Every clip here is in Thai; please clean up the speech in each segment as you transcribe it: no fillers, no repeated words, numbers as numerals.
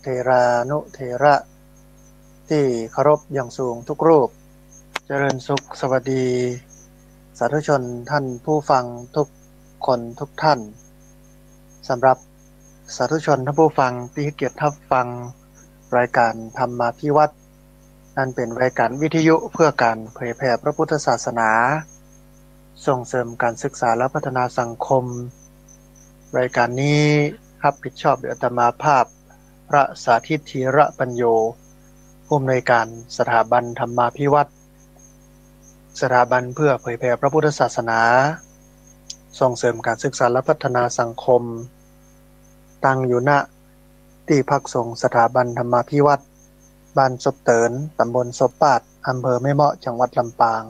เทรานุเทระที่เคารพอย่างสูงทุกรูปเจริญสุขสวัสดีสาธุชนท่านผู้ฟังทุกคนทุกท่านสำหรับสาธุชนท่านผู้ฟังที่ให้เกียรติรับฟังรายการธรรมาภิวัตรนั่นเป็นรายการวิทยุเพื่อการเผยแผ่พระพุทธศาสนาส่งเสริมการศึกษาและพัฒนาสังคมรายการนี้รับผิดชอบโดยอาตมาภาพพระสาธิตธีระปัญโยผู้อำนวยการสถาบันธรรมาภิวัตรสถาบันเพื่อเผยแผ่พระพุทธศาสนาส่งเสริมการศึกษาและพัฒนาสังคมตั้งอยู่ณที่พักสงฆ์สถาบันธรรมาภิวัตรบ้านศพเตินตำบลศพปาดอำเภอแม่เมาะจังหวัดลำปาง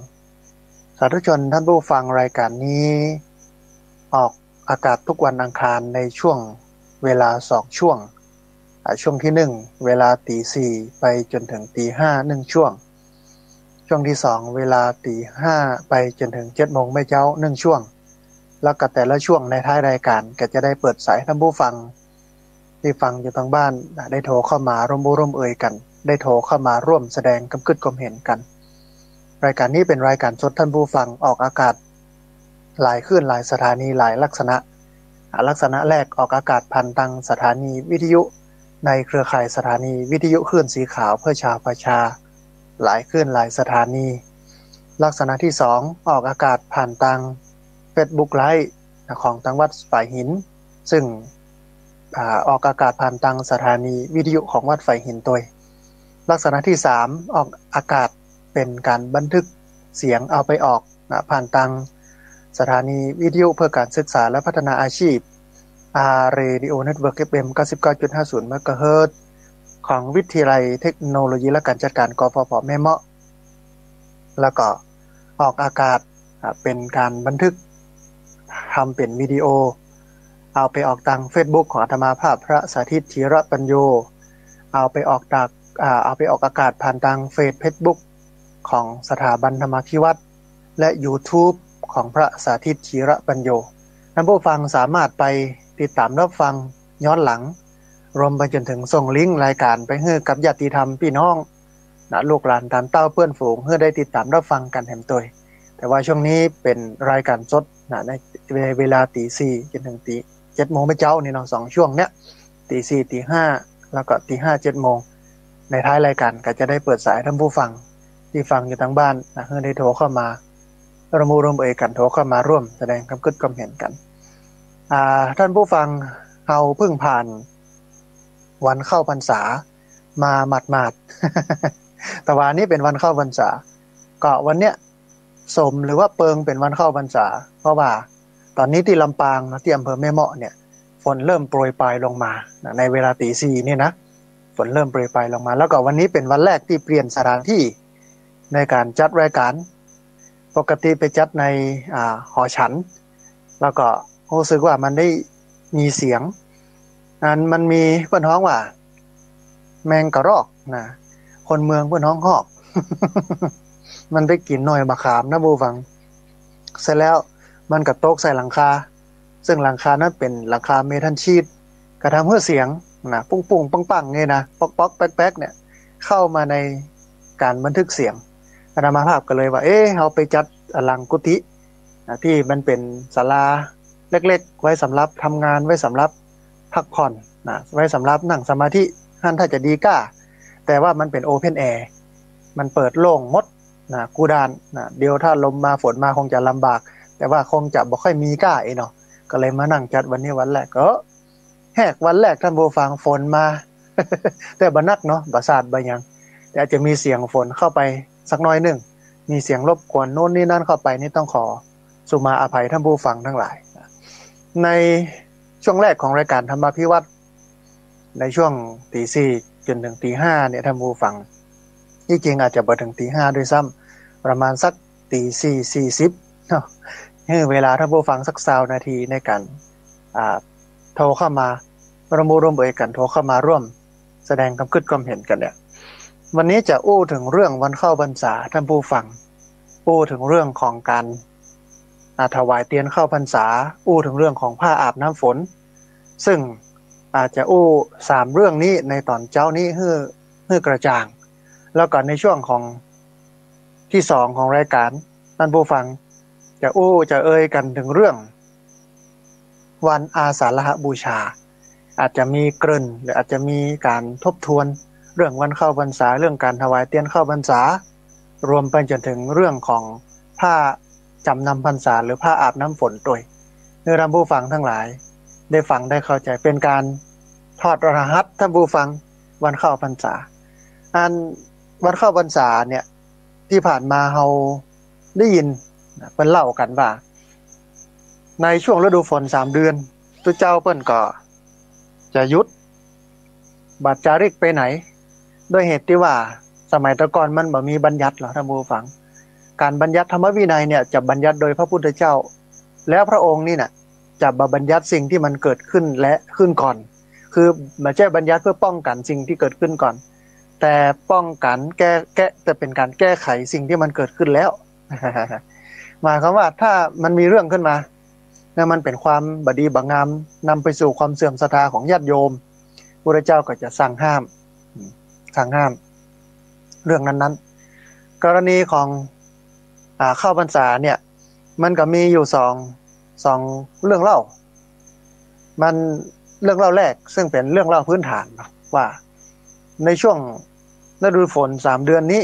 สาธุชนท่านผู้ฟังรายการนี้ออกอากาศทุกวันอังคารในช่วงเวลา2ช่วงที่1เวลา 4:00 นไปจนถึง 5:00 น1ช่วงที่2เวลา 5:00 นไปจนถึง 7:00 นไม่เจ้า1ช่วงแล้วก็แต่ละช่วงในท้ายรายการก็จะได้เปิดสายท่านผู้ฟังที่ฟังอยู่ทางบ้านได้โทรเข้ามาร่วมเอ่ยกันได้โทรเข้ามาร่วมแสดงความคิดความเห็นกันรายการนี้เป็นรายการสดท่านผู้ฟังออกอากาศหลายคลื่นหลายสถานีหลายลักษณะแรกออกอากาศผ่านทางสถานีวิทยุในเครือข่ายสถานีวิทยุคลื่นสีขาวเพื่อชาวประชาหลายคลื่นหลายสถานีลักษณะที่2ออกอากาศผ่านทาง Facebook Live ของทางวัดฝ่ายหินซึ่งออกอากาศผ่านทางสถานีวิทยุของวัดฝ่ายหินตัวลักษณะที่3ออกอากาศเป็นการบันทึกเสียงเอาไปออกผ่านทางสถานีวิทยุเพื่อการศึกษาและพัฒนาอาชีพRadio Network FM 99.50 เมกะเฮิรตซ์ของวิทยาลัยเทคโนโลยีและการจัดการกฟผ.แม่เมาะแล้วก็ออกอากาศเป็นการบันทึกทำเป็นวิดีโอเอาไปออกทาง Facebook ของอาตมาภาพพระสาธิตธีระปัญโยเอาไปออกอากาศผ่านทางFacebook ของสถาบันธรรมาภิวัตรและ YouTube ของพระสาธิตธีระปัญโยท่านผู้ฟังสามารถไปติดตามรับฟังย้อนหลังรวมไปจนถึงส่งลิงก์รายการไปให้กับญาติธรรมพี่น้องลูกหลานตามเต้าเพื่อนฝูงเพื่อได้ติดตามรับฟังกันแถมตัวแต่ว่าช่วงนี้เป็นรายการสดในเวลา 4:00 นจนถึง 7:00 นไม่เจ้านี่เนาะ2ช่วงเนี้ย 4:00 น 5:00 นแล้วก็ 5:00 น 7:00 นในท้ายรายการก็จะได้เปิดสายท่านผู้ฟังที่ฟังอยู่ทางบ้านเพื่อได้โทรเข้ามาร่วมเอ่ยกันโทรเข้ามาร่วมแสดงความคิดความเห็นกันท่านผู้ฟังเราเพิ่งผ่านวันเข้าพรรษามาหมาดๆแต่วันนี้เป็นวันเข้าพรรษาก็วันเนี้ยสมหรือว่าเปิงเป็นวันเข้าพรรษาเพราะว่าตอนนี้ที่ลำปางที่อำเภอแม่เมาะเนี่ยฝนเริ่มโปรยปลายลงมาในเวลา 4:00 นนี่นะฝนเริ่มโปรยปลายลงมาแล้วก็วันนี้เป็นวันแรกที่เปลี่ยนสถานที่ในการจัดรายการปกติไปจัดในหอฉันแล้วก็รู้สึกว่ามันได้มีเสียงมันมีเพื่อนฮ้องว่าแมงกระรอกนะคนเมืองเพื่อนฮ้องฮอก มันไปกินหน่อยมะขามนะบูฟังเสร็จแล้วมันก็ตกใส่หลังคาซึ่งหลังคานั้นเป็นหลังคาเมทัลชีทกระทำให้เสียงนะปุ้งปุ้งปังปังเนี่ยนะป๊อกป๊อกแป๊กแป๊กเนี่ยเข้ามาในการบันทึกเสียงอาตมาภาพก็เลยว่าเอาไปจัดหลังกุฏิที่มันเป็นศาลาเล็กๆไว้สำหรับทำงานไว้สำหรับพักผ่อนนะไว้สำหรับนั่งสมาธิท่านถ้าจะดีก้าแต่ว่ามันเป็นโอเพนแอร์มันเปิดโล่งมดนะกูดานนะเดี๋ยวถ้าลมมาฝนมาคงจะลำบากแต่ว่าคงจะบ่ค่อยมีก้าเนาะก็เลยมานั่งจัดวันนี้วันแรกก็แหกวันแรกท่านผู้ฟังฝนมา แต่บ่นักเนาะบ่สาดบ่หยังแต่อาจจะมีเสียงฝนเข้าไปสักน้อยนึงมีเสียงรบกวนโน่นนี่นั่นเข้าไปนี่ต้องขอสุมาอภัยท่านผู้ฟังทั้งหลายในช่วงแรกของรายการธรรมาภิวัตรในช่วง 4:00 นจนถึง 5:00 นเนี่ยท่านผู้ฟังที่จริงอาจจะบ่ถึง 5:00 ด้วยซ้ำประมาณสัก 4:40 เนาะให้เวลาท่านผู้ฟังสัก20นาทีในการโทรเข้ามาร่วมเอ่ยกันโทรเข้ามาร่วมแสดงความคิดความเห็นกันเนี่ยวันนี้จะอู้ถึงเรื่องวันเข้าพรรษาท่านผู้ฟังอู้ถึงเรื่องของการถวายเทียนเข้าพรรษาอู้ถึงเรื่องของผ้าอาบน้ำฝนซึ่ง อาจจะอู้3เรื่องนี้ในตอนเจ้านี้ให้กระจ่างแล้วก็ในช่วงของที่2ของรายการท่านผู้ฟังจะเอ่ยกันถึงเรื่องวันอาสาฬหบูชาอาจจะมีเกริ่นหรืออาจจะมีการทบทวนเรื่องวันเข้าพรรษาเรื่องการถวายเทียนเข้าพรรษารวมไปจนถึงเรื่องของผ้าจำนำพรรษาหรือผ้าอาบน้ำฝนด้วยเพื่อท่านผู้ฟังทั้งหลายได้ฟังได้เข้าใจเป็นการทอดรหัสท่านผู้ฟังวันเข้าพรรษาอันวันเข้าพรรษาเนี่ยที่ผ่านมาเราได้ยินเพิ่นเล่ากันว่าในช่วงฤดูฝน3เดือนตุเจ้าเพิ่นก็จะหยุดบัดจาริกไปไหนด้วยเหตุที่ว่าสมัยตะก่อนมันบ่มีบัญญัติหรอกท่านผู้ฟังการบัญญัติธรรมวินัยเนี่ยจะบัญญัติโดยพระพุทธเจ้าแล้วพระองค์นี่น่ะจะบัญญัติสิ่งที่มันเกิดขึ้นและขึ้นก่อนคือไม่ใช่บัญญัติเพื่อป้องกันสิ่งที่เกิดขึ้นก่อนแต่ป้องกันแก้แต่เป็นการแก้ไขสิ่งที่มันเกิดขึ้นแล้ว หมายความว่าถ้ามันมีเรื่องขึ้นมาเนี่ยมันเป็นความบดีบงามนำไปสู่ความเสื่อมศรัทธาของญาติโยมพระเจ้าก็จะสั่งห้ามเรื่องนั้นๆกรณีของเข้าพรรษาเนี่ยมันก็มีอยู่สองเรื่องเล่ามันเรื่องเล่าแรกซึ่งเป็นเรื่องเล่าพื้นฐานว่าในช่วงฤดูฝน3เดือนนี้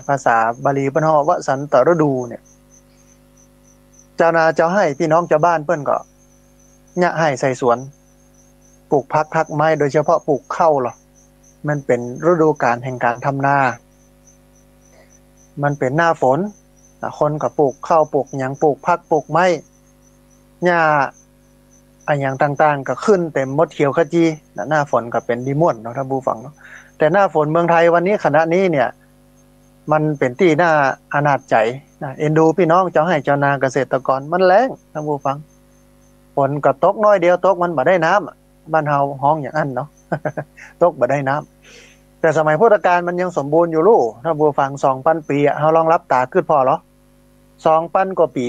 ภาษาบาลีเพิ่นฮ้อวสันตฤดูเนี่ยเจ้านาเจ้าให้พี่น้องเจ้าบ้านเพิ่นก็ยะให้ใส่สวนปลูกพักไม้โดยเฉพาะปลูกข้าวหรอมันเป็นฤดูกาลแห่งการทำนามันเป็นหน้าฝนคนก็ปลูกข้าวปลูกหยังปลูกผักปลูกไม้หญ้าอันอย่างต่างๆก็ขึ้นเต็มมดเขียวขจีหน้าฝนก็เป็นดีม่วนเนาะท่านผู้ฟังเนาะแต่หน้าฝนเมืองไทยวันนี้ขณะนี้เนี่ยมันเป็นที่น่าอนาถใจเอ็นดูพี่น้องเจ้าให้เจ้านาเกษตรกรมันแล้งท่านผู้ฟังฝนก็ตกน้อยเดียวตกมันบ่ได้น้ำบ้านเฮาฮ้องอย่างนั้นเนาะ ตกบ่ได้น้ำแต่สมัยพุทธกาลมันยังสมบูรณ์อยู่ลูกท่านผู้ฟัง 2,000 ปีเฮาลองรับตาขึ้นพอเหรอ 2,000 กว่าปี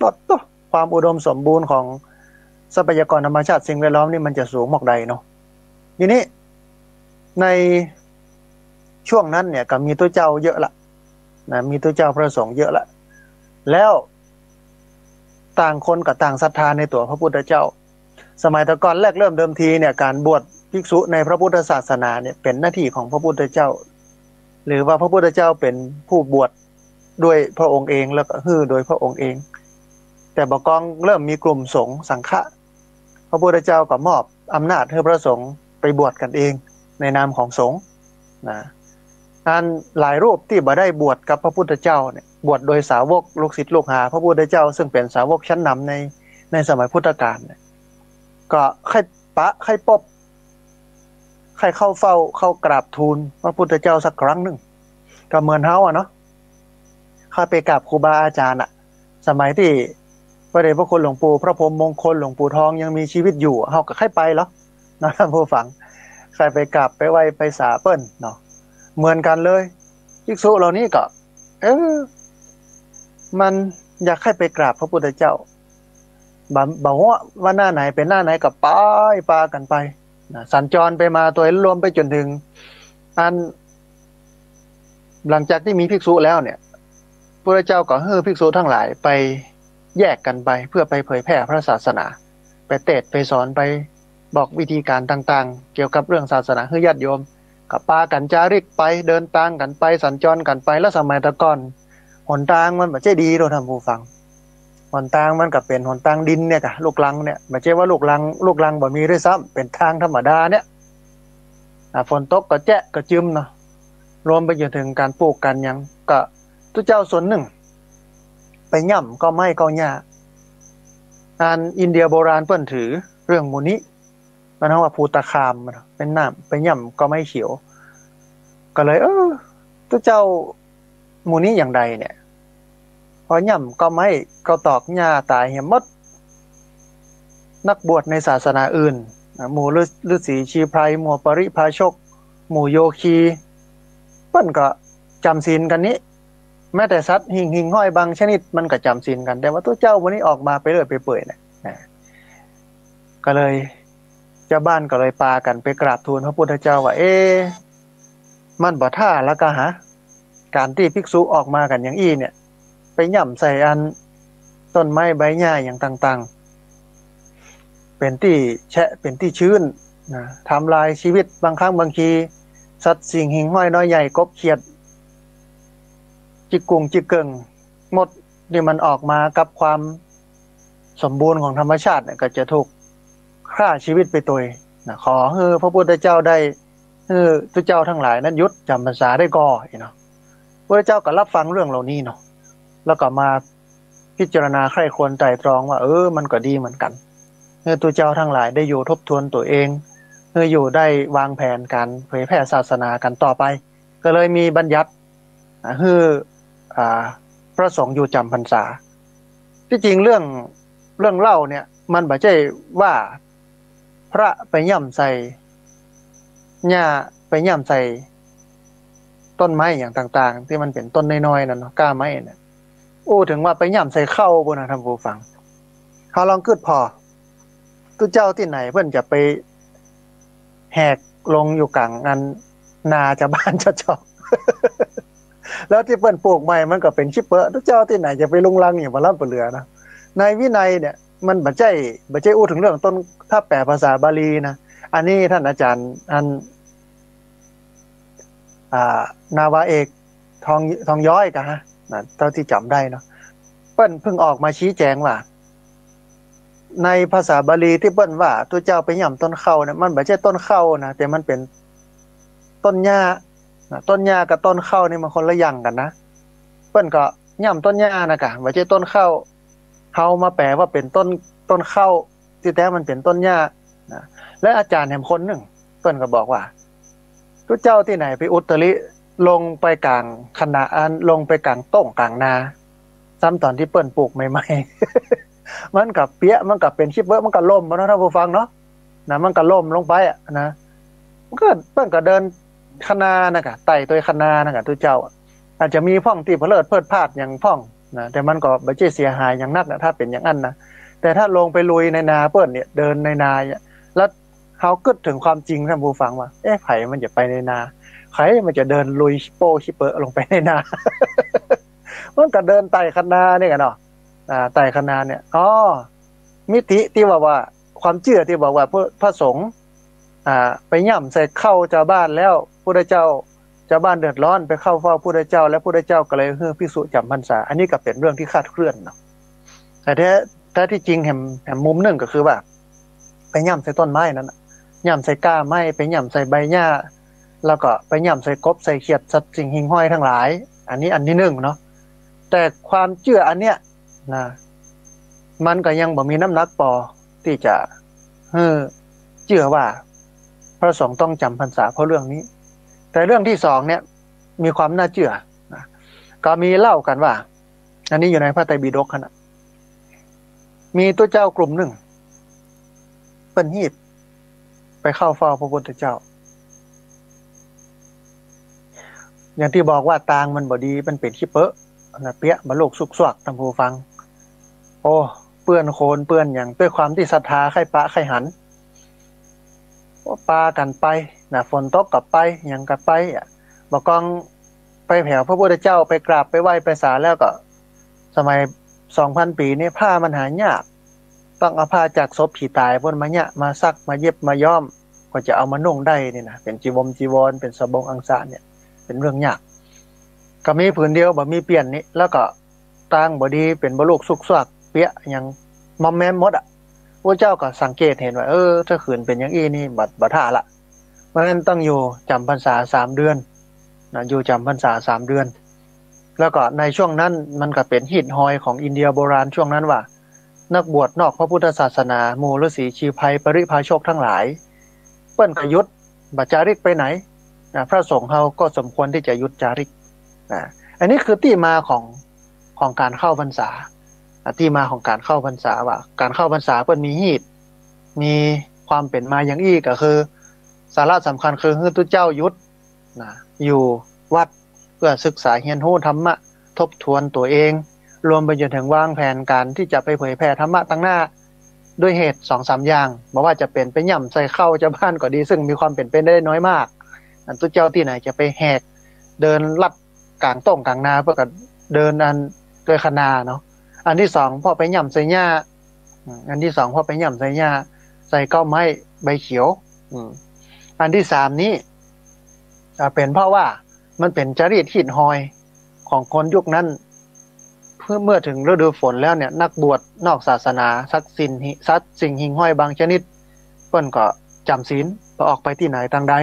ลดตัวความอุดมสมบูรณ์ของทรัพยากรธรรมชาติสิ่งแวดล้อมนี่มันจะสูงหมอกใดเนาะทีนี้ในช่วงนั้นเนี่ยก็มีตัวเจ้าเยอะละนะมีตัวเจ้าพระสงฆ์เยอะละแล้วต่างคนกับต่างศรัทธาในตัวพระพุทธเจ้าสมัยตะก่อนแรกเริ่มเดิมทีเนี่ยการบวชภิกษุในพระพุทธศาสนาเนี่ยเป็นหน้าที่ของพระพุทธเจ้าหรือว่าพระพุทธเจ้าเป็นผู้บวชด้วยพระองค์เองแล้วก็โดยพระองค์เองแต่บกองเริ่มมีกลุ่มสงฆ์สังฆะพระพุทธเจ้าก็มอบอำนาจให้พระสงฆ์ไปบวชกันเองในนามของสงฆ์นะอันหลายรูปที่บ่ได้บวชกับพระพุทธเจ้าเนี่ยบวชโดยสาวกลูกศิษย์ลูกหาพระพุทธเจ้าซึ่งเป็นสาวกชั้นนำในสมัยพุทธกาลเนี่ยก็ใครปบใครเข้าเฝ้าเข้ากราบทูลพระพุทธเจ้าสักครั้งหนึ่งก็เหมือนเฮาเนาะเข้าไปกราบครูบาอาจารย์สมัยที่พระเดชพระคุณหลวงปู่พระพรหมมงคลหลวงปู่ทองยังมีชีวิตอยู่เฮาก็ใครไปเหรอนะท่านผู้ฟังใครไปกราบไปไหว้ไปสาเปิ้นเนาะเหมือนกันเลยภิกษุเหล่านี้ก็มันอยากให้ไปกราบพระพุทธเจ้าบอกว่าหน้าไหนเป็นหน้าไหนกับปากันไปนะสัญจรไปมาตัวรวมไปจนถึงอันหลังจากที่มีภิกษุแล้วเนี่ยพระเจ้าก็ให้ภิกษุทั้งหลายไปแยกกันไปเพื่อไปเผยแพร่พระศาสนาไปเทศน์ไปสอนไปบอกวิธีการต่างๆเกี่ยวกับเรื่องศาสนาให้ญาติโยมกับปากันจาริกไปเดินทางกันไปสัญจรกันไปแล้วสมัยตะก่อนหนทางมันไม่ใช่ดีโดยท่านผู้ฟังหนทางมันก็เป็นหนทางดินเนี่ยกะลูกลังเนี่ยไม่ใช่ว่าลูกลังบ่มีด้วยซ้ำเป็นทางธรรมดาเนี่ยฝนตกก็แจ๊ะก็จึมเนาะรวมไปจนถึงการปลูกกันยังก็ตุเจ้าส่วนหนึ่งไปย่ำก็ไม่ก็หญ้าอินเดียโบราณเปิ้นถือเรื่องมูนี้มันเรียกว่าภูตะคามเป็นน้ำไปย่ำก็ไม่เขียวก็เลยตุเจ้ามูนี้อย่างใดเนี่ยพอย่ำก็ไม่ก็ตอกหญ้าตายเหี่ยมดนักบวชในศาสนาอื่นหมู่ฤาษีชีไพรหมู่ปริภาชกหมู่โยคีเปิ้นก็จำศีลกันนี้แม้แต่สัตว์หิ่งห้อยบางชนิดมันก็จำศีลกันแต่ว่าตัวเจ้าวันนี้ออกมาไปเรื่อยไปเปื่อยนะก็เลย เจ้าบ้านก็เลยปากันไปกราบทูลพระพุทธเจ้าว่ามันบ่ท่าแล้วก็หาการที่ภิกษุออกมากันอย่างอี้เนี่ยไปย่ำใส่อันต้นไม้ใบหญ้าอย่างต่างๆเป็นที่แฉะเป็นที่ชื้นนะทำลายชีวิตบางครั้งบางทีสัตว์สิ่งหิ่งห้อยน้อยใหญ่กบเขียดจิกกุ่งจิกเกิงหมดที่มันออกมากับความสมบูรณ์ของธรรมชาติเนี่ยก็จะถูกฆ่าชีวิตไปตัวนะขอให้พระพุทธเจ้าได้ทุกเจ้าทั้งหลายนั้นยุดจำพรรษาได้ก่อเนาะพระเจ้าก็รับฟังเรื่องเหล่านี้เนาะแล้วก็มาพิจารณาใคร่ควรไตร่ตรองว่ามันก็ดีเหมือนกันตัวเจ้าทั้งหลายได้อยู่ทบทวนตัวเองอยู่ได้วางแผนการเผยแผ่ศาสนากันต่อไปก็เลยมีบัญญัติพระสงฆ์อยู่จำพรรษาที่จริงเรื่องเล่าเนี่ยมันบ่ใช่ว่าพระไปย่ำใส่หญ้าไปย่ำใส่ต้นไม้อย่างต่างๆที่มันเป็นต้นน้อยๆนั่นเนาะก้าไม้เนี่ยถึงว่าไปย่ำใส่เข้าบ่นะท่านผู้ฟังเขาลองคิดพอตัวเจ้าที่ไหนเพิ่นจะไปแหกลงอยู่กลางงานนาชาวบ้านชาวช่อง แล้วที่เปิ้นปลูกใหม่มันก็เป็นชิปเปอร์ตัวเจ้าที่ไหนจะไปลุงลังอย่างบ่ล่ำบ่เหลือนะในวินัยเนี่ยมันบ่ใช่ถึงเรื่องต้นถ้าแปลภาษาบาลีนะอันนี้ท่านอาจารย์นาวาเอกทองย้อยกะฮะนะเท่าที่จำได้เนาะเปิ้นเพิ่งออกมาชี้แจงว่าในภาษาบาลีที่เปิ้นว่าตัวเจ้าไปย่ำต้นเข้าเนี่ยมันบ่ใช่ต้นเข้านะแต่มันเป็นต้นหญ้าต้นหญ้ากับต้นเข้านี่มันคนละอย่างกันนะเปิ้นก็ย่ำต้นหญ้านะกะบ่ใช่ต้นเข้าเฮามาแปลว่าเป็นต้นเข้าที่แท้มันเป็นต้นหญ้านะและอาจารย์แห่งคนหนึ่งเปิ้นก็บอกว่าตัวเจ้าที่ไหนไปอุตริลงไปกลางคณะลงไปกลางต้งกลางนาซ้ำตอนที่เปิ้นปลูกใหม่ๆ มันกับเปียมันกับเป็นชิปเบอร์มันก็ล่มมาเนาะท่านผู้ฟังเนาะนะมันก็ล่มลงไปนะมันก็เปิ้นก็เดินคณานะกะไต่ตัวคณานะกะตัวเจ้าอาจจะมีพ่องที่เพลิดเพลิดพลาดอย่างพ่องนะแต่มันก็บ่ใช่เสียหายอย่างนักนะถ้าเป็นอย่างนั้นนะแต่ถ้าลงไปลุยในนาเปิ้นเนี่ยเดินในนาแล้วเขาคิดถึงความจริงท่านผู้ฟังว่าไผมันจะไปในนาไผมันจะเดินลุยชิโป้ชิเปอลงไปในนา มันก็เดินไต่คณาเนี่ยกันเนาะไต่คณาเนี่ยมิติที่ว่าความเชื่อที่บอกว่าพระสงฆ์ไปย่ำใส่เข้าเจ้าบ้านแล้วพุทธเจ้าบ้านเดือดร้อนไปเข้าเฝ้าพุทธเจ้าแล้วพุทธเจ้าก็เลยให้ภิกษุจำพรรษาอันนี้ก็เป็นเรื่องที่คลาดเคลื่อนเนาะแต่แท้ที่จริงแห่งมุมหนึ่งก็คือว่าไปย่ำใส่ต้นไม้นั้นย่ำใส่ก้าไม้ไปย่ำใส่ใบหญ้าแล้วก็ไปย่ำใส่กบใส่เขียดสัตว์สิ่งหิ่งห้อยทั้งหลายอันที่หนึ่งเนาะแต่ความเชื่ออันเนี้ยนะมันก็ยังบ่มีน้ำหนักพอที่จะเชื่อว่าพระสงฆ์ต้องจำพรรษาเพราะเรื่องนี้แต่เรื่องที่สองเนี่ยมีความน่าเชื่อนะก็มีเล่ากันว่าอันนี้อยู่ในพระไตรปิฎกนะมีตัวเจ้ากลุ่มหนึ่งเป็นหีบไปเข้าเฝ้าพระพุทธเจ้าอย่างที่บอกว่าตางมันบ่ดีมันเป็นขี้เปอะนะเปียบ่โลกสุกสวักท่านผู้ฟังเปื้อนโคลนเปื้อนอย่างด้วยความที่ศรัทธาใครปะใครหันปากันไปนะฝนตกกับไปอย่างกับไปบอกกองไปแผ่วพระพุทธเจ้าไปกราบไปไหว้ไปศาลแล้วก็สมัย 2,000 ปีนี้ผ้ามันหายากต้องเอาผ้าจากศพที่ตายพวกมาเนี่ยมาซักมาเย็บมาย้อมก็จะเอามานุ่งได้นี่นะเป็นจีวรเป็นสบงอังสะเนี่ยเป็นเรื่องยากก็มีผืนเดียวบ่มีเปลี่ยนนี้แล้วก็ต่างบ่ดีเป็นบ่ลูกสุกสวักเปียอย่างมอมแมมหมดพระเจ้าก็สังเกตเห็นว่าถ้าขืนเป็นอย่างอี้นี่บัดท่าละเพราะฉะนั้นต้องอยู่จำพรรษา3 เดือนนะอยู่จำพรรษา3 เดือนแล้วก็ในช่วงนั้นมันก็เป็นฮิตฮอยของอินเดียโบราณช่วงนั้นว่านักบวชนอกพระพุทธศาสนาหมู่ฤาษีชีไพรปริพาชกทั้งหลายเปิ้นก็ยุดบัจจาริกไปไหนพระสงฆ์เฮาก็สมควรที่จะยุดจาริกอันนี้คือที่มาของการเข้าพรรษาที่มาของการเข้าพรรษาว่าการเข้าพรรษาเปิ้นมีฮีตมีความเป็นมาอย่างอี้ก็คือสาระสำคัญคือให้ตุเจ้ายุดอยู่วัดเพื่อศึกษาเรียนรู้ธรรมะทบทวนตัวเองรวมไปจนถึงวางแผนการที่จะไปเผยแผ่ธรรมะตั้งหน้า ด้วยเหตุ 2-3 อย่างบ่ว่าจะเป็นไปย่ำใส่เข้าเจ้าบ้านก็ดีซึ่งมีความเป็นไปได้น้อยมากอันตุเจ้าที่ไหนจะไปแหกเดินลัดกลางต้งกลางนาเพื่อก็เดินอันด้วยคณาเนาะอันที่2พอไปย่ำใส่หญ้าอันที่2พอไปย่ำใส่หญ้าใส่เก้าไม้ใบเขียวอันที่3นี้เป็นเพราะว่ามันเป็นจริตหินหอยของคนยุคนั้นเมื่อถึงฤดูฝนแล้วเนี่ยนักบวชนอกศาสนาซักสิ่งหิ่งห้อยบางชนิดเพิ่นก็จำศีลพอออกไปที่ไหนทางใด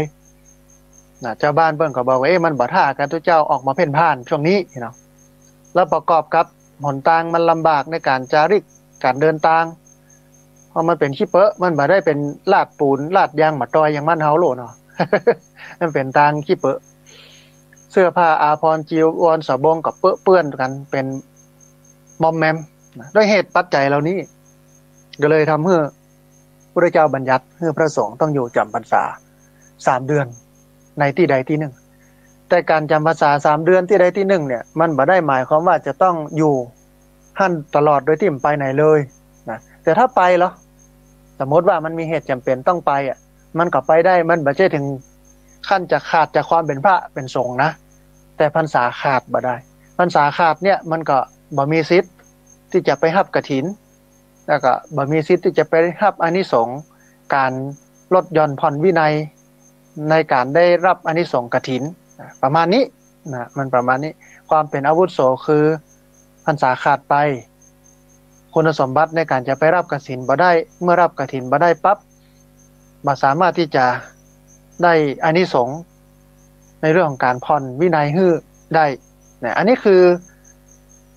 เจ้าบ้านเพิ่นก็บอกว่ามันบ่ท่ากันทุกเจ้าออกมาเพ่นพ่านช่วงนี้เนาะแล้วประกอบกับหนทางมันลำบากในการจาริกการเดินทางเพราะมันเป็นขี้เปอะมันบ่ได้เป็นลาดปูนลาดยางหมัดตอยอย่างมันเฮาโลเนาะ มันเป็นทางขี้เปอะเสื้อผ้าอาภรณ์จีวรสบงกับเปื้อนกันเป็นมอมแมมด้วยเหตุปัจจัยเหล่านี้ก็เลยทำให้พระเจ้าบัญญัติให้พระสงฆ์ต้องอยู่จำพรรษา3 เดือนในที่ใดที่หนึ่งแต่การจำพรรษา3 เดือนที่ใดที่หนึ่งเนี่ยมันบ่ได้หมายความว่าจะต้องอยู่หั่นตลอดโดยที่ไม่ไปไหนเลยนะแต่ถ้าไปเหรอสมมติว่ามันมีเหตุจำเป็นต้องไปมันก็ไปได้มันบ่ใช่ถึงขั้นจะขาดจากความเป็นพระเป็นสงฆ์นะแต่พรรษาขาดบ่ได้พรรษาขาดเนี่ยมันก็บ่มีสิทธิ์ที่จะไปรับกฐินแล้วก็บ่มีสิทธิ์ที่จะไปรับอานิสงส์การลดหย่อนผ่อนวินัยในการได้รับอานิสงส์กฐินประมาณนี้นะมันประมาณนี้ความเป็นอาวุโสคือพรรษาขาดไปคุณสมบัติในการจะไปรับกฐินบ่ได้เมื่อรับกฐินบ่ได้ปั๊บบ่สามารถที่จะได้อานิสงส์ในเรื่องของการผ่อนวินัยฮื้อได้นะอันนี้คือ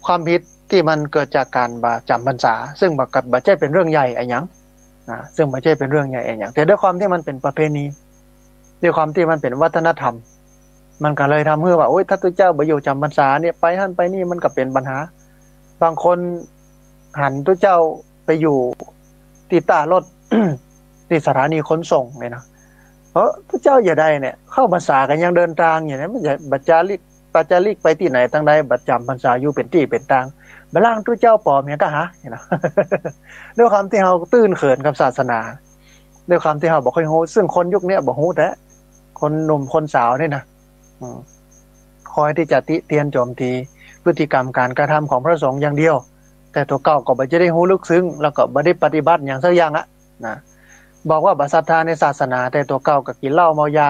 ความผิดที่มันเกิดจากการจำพรรษาซึ่งบ่ใช่เป็นเรื่องใหญ่อะไรหยังซึ่งบ่ใช่เป็นเรื่องใหญ่อะไรหยังแต่ด้วยความที่มันเป็นประเพณีด้วยความที่มันเป็นวัฒนธรรมมันก็เลยทำให้ว่าโอ๊ยถ้าตัวเจ้าบ่อยู่จำพรรษาเนี่ยไปหั่นไปนี่มันก็เป็นปัญหาบางคนหันตัวเจ้าไปอยู่ที่ตารถ ที่สถานีขนส่งเนี่ยนะเพราะพระเจ้าอย่าได้เนี่ยเข้าพรรษากันยังเดินทางอย่างนี้มันจะบัจจาริกไปที่ไหนทางใดบัดจำพรรษาอยู่เป็นที่เป็นทางบล่างตัวเจ้าปลอมเนี่ยก็หาเนาะ ด้วยความที่เฮาตื้นเขินกับศาสนาด้วยความที่เฮาบ่ค่อยฮู้ซึ่งคนยุคนี้บ่ฮู้แท้คนหนุ่มคนสาวนี่นะคอยที่จะติเตียนโจมตีพฤติกรรมการกระทำของพระสงฆ์อย่างเดียวแต่ตัวเก่าก็บ่ได้ฮู้ลึกซึ้งแล้วก็บ่ได้ปฏิบัติอย่างสักอย่างนะบอกว่าบ่ศรัทธาในศาสนาแต่ตัวเก่าก็กินเหล้าเมายา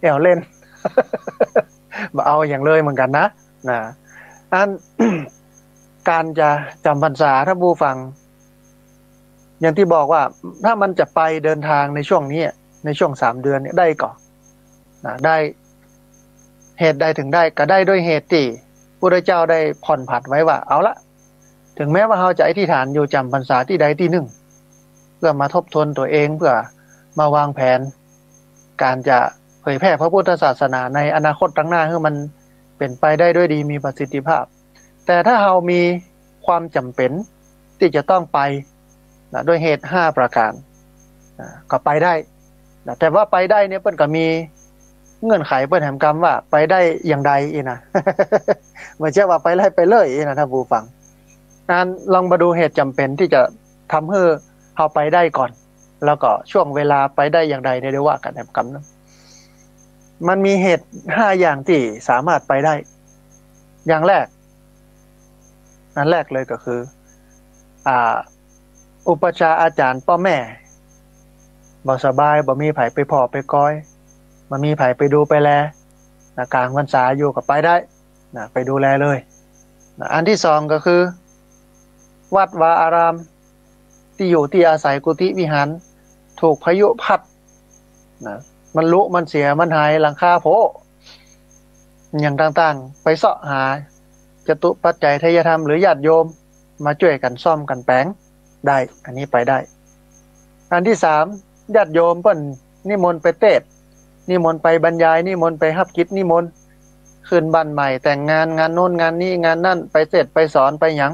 แอวเล่น บ่เอาอย่างเลยเหมือนกันนะอัน การจะจำพรรษาถ้าผู้ฟังอย่างที่บอกว่าถ้ามันจะไปเดินทางในช่วงนี้ในช่วง3 เดือนเนี่ยได้ก่อนได้เหตุใดถึงได้ก็ได้ด้วยเหตุที่พระเจ้าได้ผ่อนผันไว้ว่าเอาละถึงแม้ว่าเราจะอธิษฐานอยู่จำพรรษาที่ใดที่หนึ่งเพื่อมาทบทวนตัวเองเพื่อมาวางแผนการจะเผยแพร่พระพุทธศาสนาในอนาคตข้างหน้าให้มันเป็นไปได้ด้วยดีมีประสิทธิภาพแต่ถ้าเรามีความจำเป็นที่จะต้องไปด้วยเหตุ5 ประการก็ไปได้แต่ว่าไปได้เนี่ยเปิ้นก็มีเงื่อนไขเปิ้นแหมกรรมว่าไปได้อย่างใดอีนะ ไม่ใช่ว่าไปไล่ไปเลยอีนะท่านผู้ฟังนั้นลองมาดูเหตุจำเป็นที่จะทำให้เราไปได้ก่อนแล้วก็ช่วงเวลาไปได้อย่างใดเนี่ยเรียกว่ากันแหมกรรมนะมันมีเหตุ5 อย่างที่สามารถไปได้อย่างแรกอันแรกเลยก็คืออุปชาอาจารย์พ่อแม่บ่สบายบ่มีไผไปพ่อไปก้อยบ่มีไผไปดูไปแลกลางพรรษาอยู่ก็ไปได้ไปดูแลเลยอันที่2ก็คือวัดวาอารามที่อยู่ที่อาศัยกุฏิวิหารถูกพายุพัดมันลุมันเสียมันหายหลังคาโผอย่างต่างๆไปเสาะหาจตุปัจจัยทายธรรมหรือญาติโยมมาช่วยกันซ่อมกันแปลงได้อันนี้ไปได้อันที่3ญาติโยมเพิ่นนิมนต์ไปเทศน์นิมนต์ไปบรรยายนิมนต์ไปรับกิจนิมนต์ขึ้นบ้านใหม่แต่งงานงานโน้นงานนี้งานนั่นไปเทศน์ไปสอนไปหยัง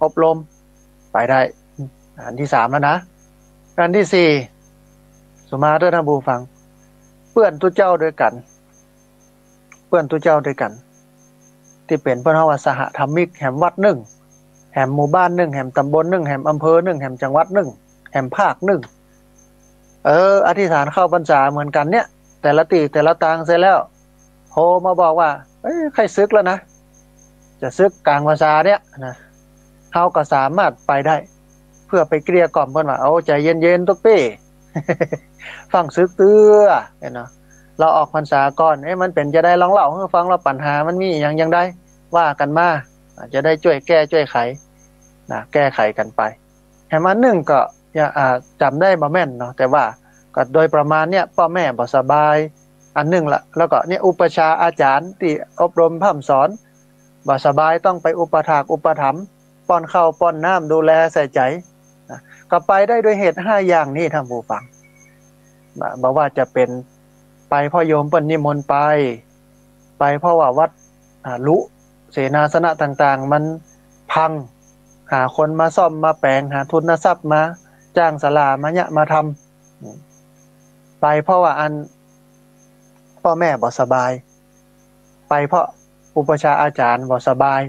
อบรมไปได้อันที่3แล้วนะอันที่4สุมาเด้อท่านผู้ฟังเพื่อนตุเจ้าด้วยกันเพื่อนตุเจ้าด้วยกันที่เป็นเพิ่นเฮาว่าสหธรรมิกแห่งวัด1แห่งหมู่บ้าน1แห่งตำบล1แห่งอำเภอ1แห่งจังหวัด1 แหมภาคหนึ่งอธิษฐานเข้าพรรษาเหมือนกันเนี่ยแต่ละตีแต่ละตางเสร็จแล้วโทรมาบอกว่าใครซึกแล้วนะจะซึกกลางพรรษาเนี่ยนะเฮาก็สามารถไปได้เพื่อไปเกลี้ยกล่อมเพิ่นว่าเอาใจเย็นๆตุ๊กเป้ ฟังซึกเตื้อเนาะเราออกพรรษาก่อนมันเป็นจะได้ลองเล่าให้ฟังเราปัญหามันมีอย่างยังได้ว่ากันมาจะได้ช่วยแก้ช่วยไขนะแก้ไขกันไปแหมอันหนึ่งก็อย่าจำได้บ่แม่นเนาะแต่ว่าก็โดยประมาณเนี่ยพ่อแม่บ่สบายอันหนึ่งละแล้วก็เนี่ยอุปชาอาจารย์ที่อบรมพร่ำสอนบ่สบายต้องไปอุปถากอุปถัมภ์ป้อนข้าวป้อนน้ำดูแลใส่ใจนะก็ไปได้ด้วยเหตุ5อย่างนี้ท่านผู้ฟังบอกว่าจะเป็นไปพ่อโยมเปิ้นนิมนต์ไปเพราะว่าวัดลุเสนาสนะต่างๆมันพังหาคนมาซ่อมมาแปลงหาทุนทรัพย์มาจ้างศาลามาเนี่ยมาทำไปเพราะว่าอันพ่อแม่บ่สบายไปเพราะอุปชาอาจารย์บ่สบาย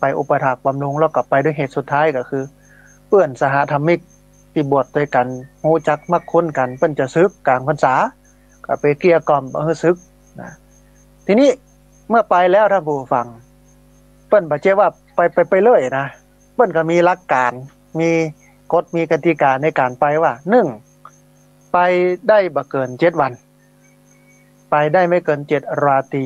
ไปอุปถากบำรุงแล้วก็ไปด้วยเหตุสุดท้ายก็คือเพื่อนสหธรรมิกที่บวชด้วยกันฮู้จักมักคุ้นกันเปิ้นจะซึกกลางพรรษาก็ไปเกลี้ยกล่อมซึกนะทีนี้เมื่อไปแล้วท่านผู้ฟังเปิ้นบ่เจ้ว่าไปเลยนะเปิ้นก็มีหลักการมีกฎมีกติกาในการไปว่า1ไปได้บ่เกิน7วันไปได้ไม่เกิน7ราตรี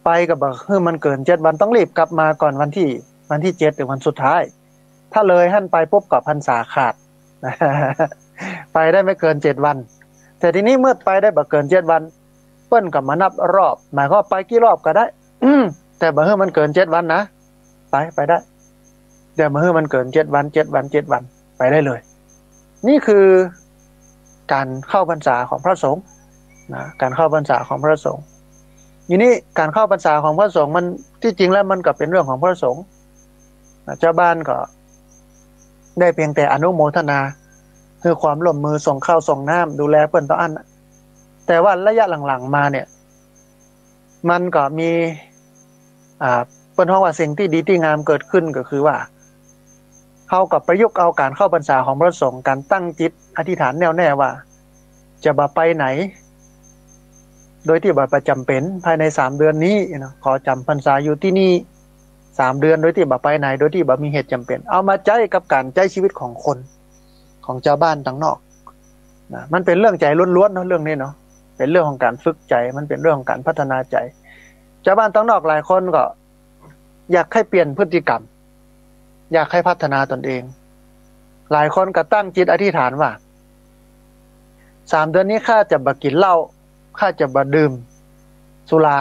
ไปก็บ่คือมันเกิน7วันต้องรีบกลับมาก่อนวันที่7หรือวันสุดท้ายถ้าเลยหั่นไปปุ๊บก็พรรษาขาดไปได้ไม่เกิน7วันแต่ทีนี้เมื่อไปได้บ่เกิน7วันเปิ้นก็มานับรอบหมายความว่าไปกี่รอบก็ได้แต่บ่คือมันเกิน7วันนะไปได้เดี๋ยวบ่คือมันเกิน7วันไปได้เลยนี่คือการเข้าพรรษาของพระสงฆ์นะการเข้าพรรษาของพระสงฆ์ทีนี้การเข้าพรรษาของพระสงฆ์มันที่จริงแล้วมันก็เป็นเรื่องของพระสงฆ์เจ้าบ้านก็ได้เพียงแต่อนุโมทนาคือความร่วมมือส่งข้าวส่งน้ำดูแลเปิ้นต่ออันแต่ว่าระยะหลังๆมาเนี่ยมันก็มีเปิ้นฮ้องว่าสิ่งที่ดีที่งามเกิดขึ้นก็คือว่าเฮากับประยุกต์เอาการเข้าพรรษาของพระสงฆ์การตั้งจิตอธิษฐานแน่วแน่ว่าจะบ่ไปไหนโดยที่บ่ประจำเป็นภายใน3เดือนนี้นะขอจำพรรษาอยู่ที่นี่3เดือนโดยที่บ่ไปไหนโดยที่บ่มีเหตุจำเป็นเอามาใช้กับการใช้ชีวิตของคนของชาวบ้านต่างนอกนะมันเป็นเรื่องใจล้วนๆเนาะเรื่องนี้เนาะเป็นเรื่องของการฝึกใจมันเป็นเรื่องของการพัฒนาใจชาวบ้านต่างนอกหลายคนก็อยากให้เปลี่ยนพฤติกรรมอยากให้พัฒนาตนเองหลายคนก็ตั้งจิตอธิษฐานว่า3เดือนนี้ข้าจะบ่กินเหล้าข้าจะบ่ดื่มสุรา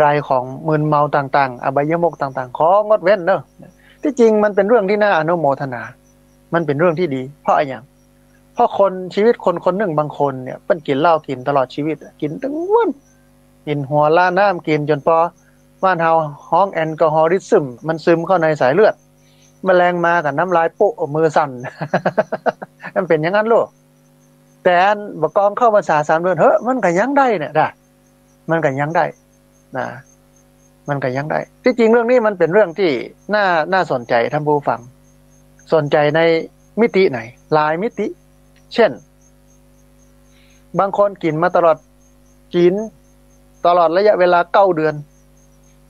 รายของมึนเมาต่างๆอบายมุขต่างๆของดเว้นเด้อที่จริงมันเป็นเรื่องที่น่าอนุโมทนามันเป็นเรื่องที่ดีเพราะอะไรอย่างเพราะคนชีวิตคนหนึ่งบางคนเนี่ยเปิ้นกินเหล้ากินตลอดชีวิตกินทั้งวันกินหัวล้าน้ำกินจนพอบ้านเฮาฮ้องแอลกอฮอลิซึมมันซึมเข้าในสายเลือดแมลงมากับน้ำลายโปะมือสั่น มันเป็นอย่างนั้นโลกแต่อันบ่กองเข้าพรรษา3เดือนมันก็ยังได้เนี่ยได้มันก็ยังได้นะมันก็ยังได้ที่จริงเรื่องนี้มันเป็นเรื่องที่น่าสนใจท่านผู้ฟังสนใจในมิติไหนหลายมิติเช่นบางคนกินมาตลอดระยะเวลา9เดือน